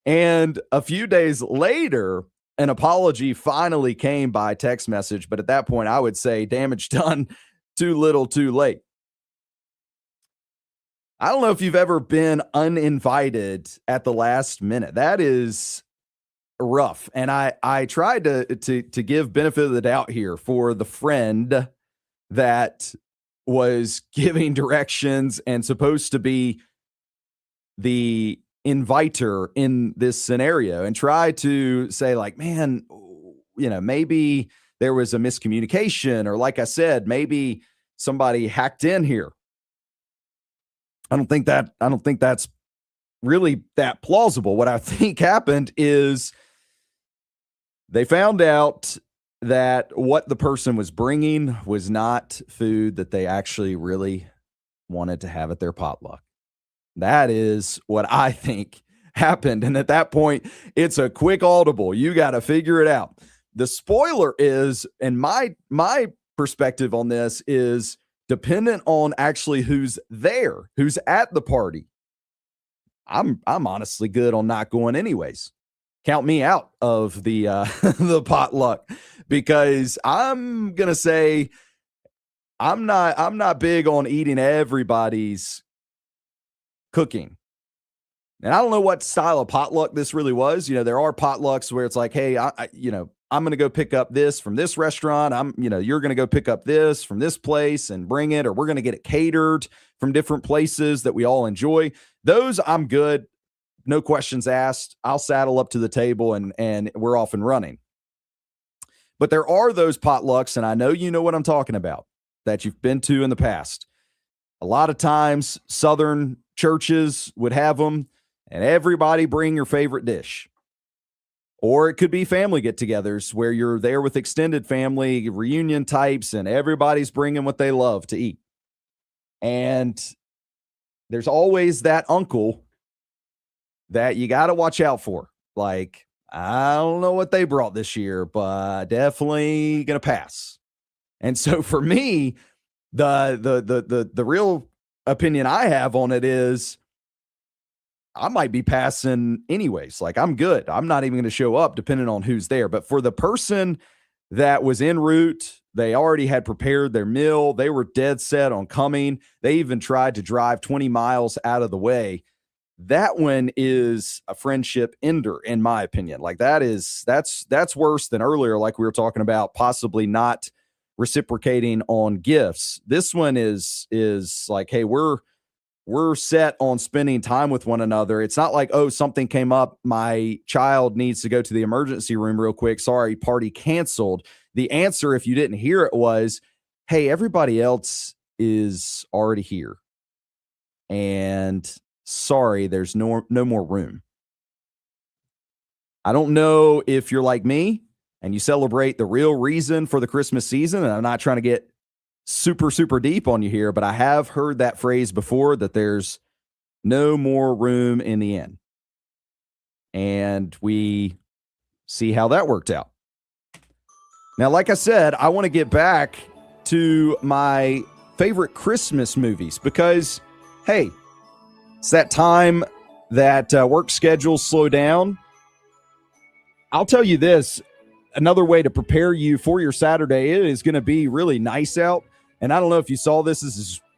And a few days later, an apology finally came by text message. But at that point, I would say damage done, too little, too late. I don't know if you've ever been uninvited at the last minute. That is rough. And I tried to give benefit of the doubt here for the friend that was giving directions and supposed to be the inviter in this scenario, and try to say, like, man, maybe there was a miscommunication, or like I said, maybe somebody hacked in here. I don't think that's really that plausible. What I think happened is they found out that what the person was bringing was not food that they actually really wanted to have at their potluck. That is what I think happened. And at that point, it's a quick audible. You got to figure it out. The spoiler is, and my perspective on this is dependent on actually who's there, who's at the party. I'm honestly good on not going anyways. Count me out of the the potluck, because I'm gonna say I'm not big on eating everybody's cooking. And I don't know what style of potluck this really was. There are potlucks where it's like, hey, I'm going to go pick up this from this restaurant. You're going to go pick up this from this place and bring it, or we're going to get it catered from different places that we all enjoy. Those I'm good. No questions asked. I'll saddle up to the table and we're off and running. But there are those potlucks, and I know you know what I'm talking about, that you've been to in the past. A lot of times, Southern churches would have them, and everybody bring your favorite dish. Or it could be family get-togethers where you're there with extended family, reunion types, and everybody's bringing what they love to eat. And there's always that uncle that you got to watch out for. Like, I don't know what they brought this year, but definitely going to pass. And so for me, the real opinion I have on it is I might be passing anyways. Like, I'm good. I'm not even going to show up depending on who's there. But for the person that was en route, they already had prepared their meal. They were dead set on coming. They even tried to drive 20 miles out of the way. That one is a friendship ender, in my opinion. Like, that's worse than earlier, like we were talking about, possibly not reciprocating on gifts. This one is like, hey, we're set on spending time with one another. It's not like, oh, something came up, my child needs to go to the emergency room real quick, sorry, party canceled. The answer, if you didn't hear it, was, hey, everybody else is already here, and sorry, there's no more room. I don't know if you're like me and you celebrate the real reason for the Christmas season, and I'm not trying to get super, super deep on you here, but I have heard that phrase before, that there's no more room in the inn. And we see how that worked out. Now, like I said, I want to get back to my favorite Christmas movies because, hey, it's that time that work schedules slow down. I'll tell you this, another way to prepare you for your Saturday, it is going to be really nice out. And I don't know if you saw this.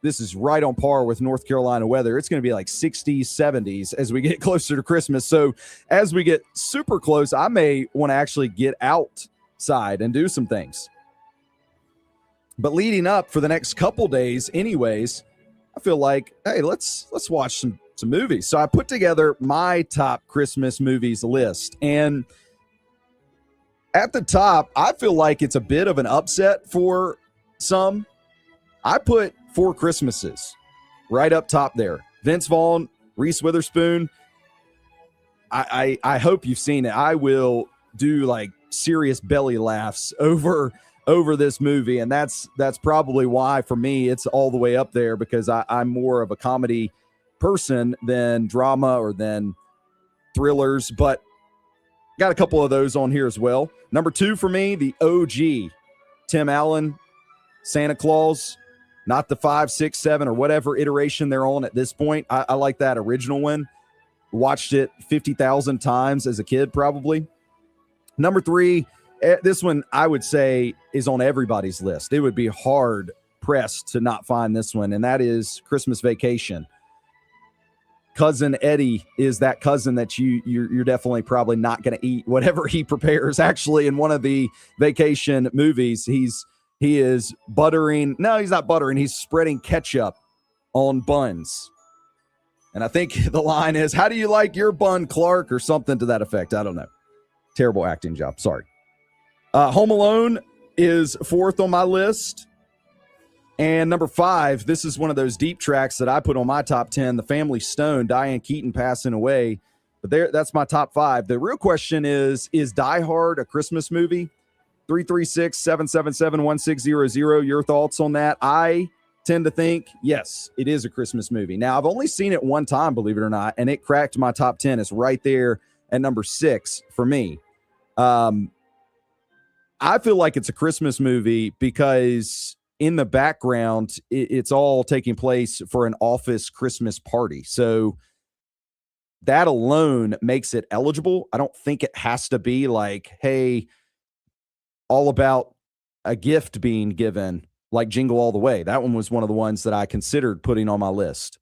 This is right on par with North Carolina weather. It's going to be like 60s, 70s as we get closer to Christmas. So as we get super close, I may want to actually get outside and do some things. But leading up for the next couple days anyways, I feel like, hey, let's watch some movies. So I put together my top Christmas movies list. And at the top, I feel like it's a bit of an upset for some. I put Four Christmases right up top there. Vince Vaughn, Reese Witherspoon. I hope you've seen it. I will do like serious belly laughs over this movie, and that's probably why for me it's all the way up there, because I'm more of a comedy person than drama or than thrillers, but got a couple of those on here as well. Number 2 for me, the OG Tim Allen Santa Claus. Not the 5, 6, 7, or whatever iteration they're on at this point. I like that original one. Watched it 50,000 times as a kid, probably. Number 3, this one I would say is on everybody's list. It would be hard pressed to not find this one, and that is Christmas Vacation. Cousin Eddie is that cousin that you're definitely probably not going to eat whatever he prepares. Actually, in one of the vacation movies, he is buttering. No, he's not buttering. He's spreading ketchup on buns. And I think the line is, "How do you like your bun, Clark?" or something to that effect. I don't know. Terrible acting job. Sorry. Home Alone is 4th on my list. And number 5, this is one of those deep tracks that I put on my top 10, The Family Stone, Diane Keaton passing away. But that's my top 5. The real question is Die Hard a Christmas movie? 336-777-1600. Your thoughts on that? I tend to think, yes, it is a Christmas movie. Now, I've only seen it one time, believe it or not, and it cracked my top 10. It's right there at number 6 for me. I feel like it's a Christmas movie because in the background, it's all taking place for an office Christmas party. So that alone makes it eligible. I don't think it has to be like, hey, all about a gift being given, like Jingle All the Way. That one was one of the ones that I considered putting on my list.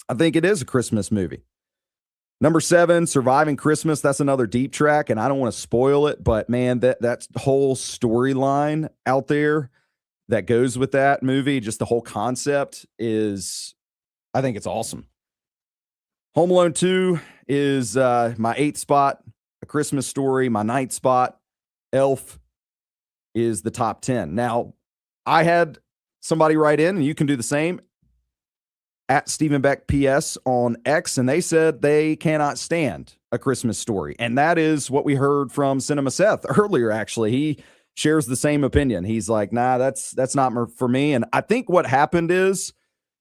I think it is a Christmas movie. Number 7, Surviving Christmas. That's another deep track, and I don't want to spoil it, but man, that whole storyline out there that goes with that movie, just the whole concept is, I think it's awesome. Home Alone 2 is my 8th spot. A Christmas Story, my 9th spot. Elf is the top 10. Now, I had somebody write in, and you can do the same, at Stephen Beck PS on X, and they said they cannot stand A Christmas Story. And that is what we heard from Cinema Seth earlier, actually. He shares the same opinion. He's like, nah, that's not for me. And I think what happened is,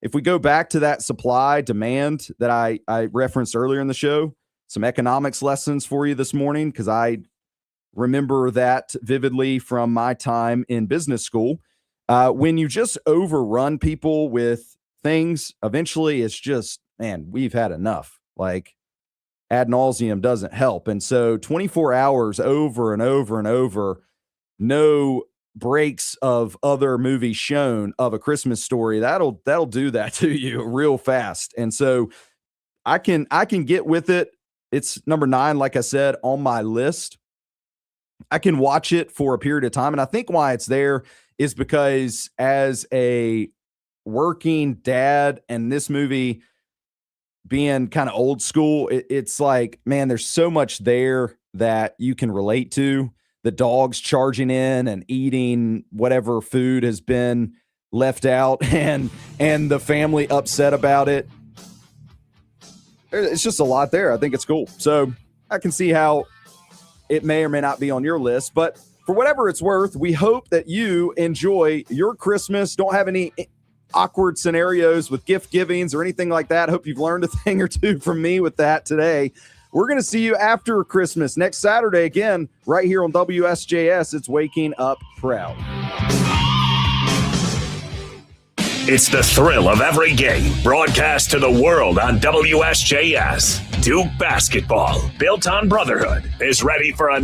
if we go back to that supply demand that I referenced earlier in the show, some economics lessons for you this morning, because I remember that vividly from my time in business school. When you just overrun people with things, eventually it's just, man, we've had enough. Like, ad nauseum doesn't help. And so 24 hours over and over and over, no breaks of other movies shown of A Christmas Story, that'll do that to you real fast. And so I can get with it. It's number 9, like I said, on my list. I can watch it for a period of time. And I think why it's there is because as a working dad, and this movie being kind of old school, it's like, man, there's so much there that you can relate to. The dogs charging in and eating whatever food has been left out, and the family upset about it. It's just a lot there. I think it's cool. So I can see how it may or may not be on your list. But for whatever it's worth, we hope that you enjoy your Christmas. Don't have any awkward scenarios with gift givings or anything like that. Hope you've learned a thing or two from me with that today. We're going to see you after Christmas next Saturday again, right here on WSJS. It's Waking Up Proud. It's the thrill of every game, broadcast to the world on WSJS. Duke basketball, built on brotherhood, is ready for a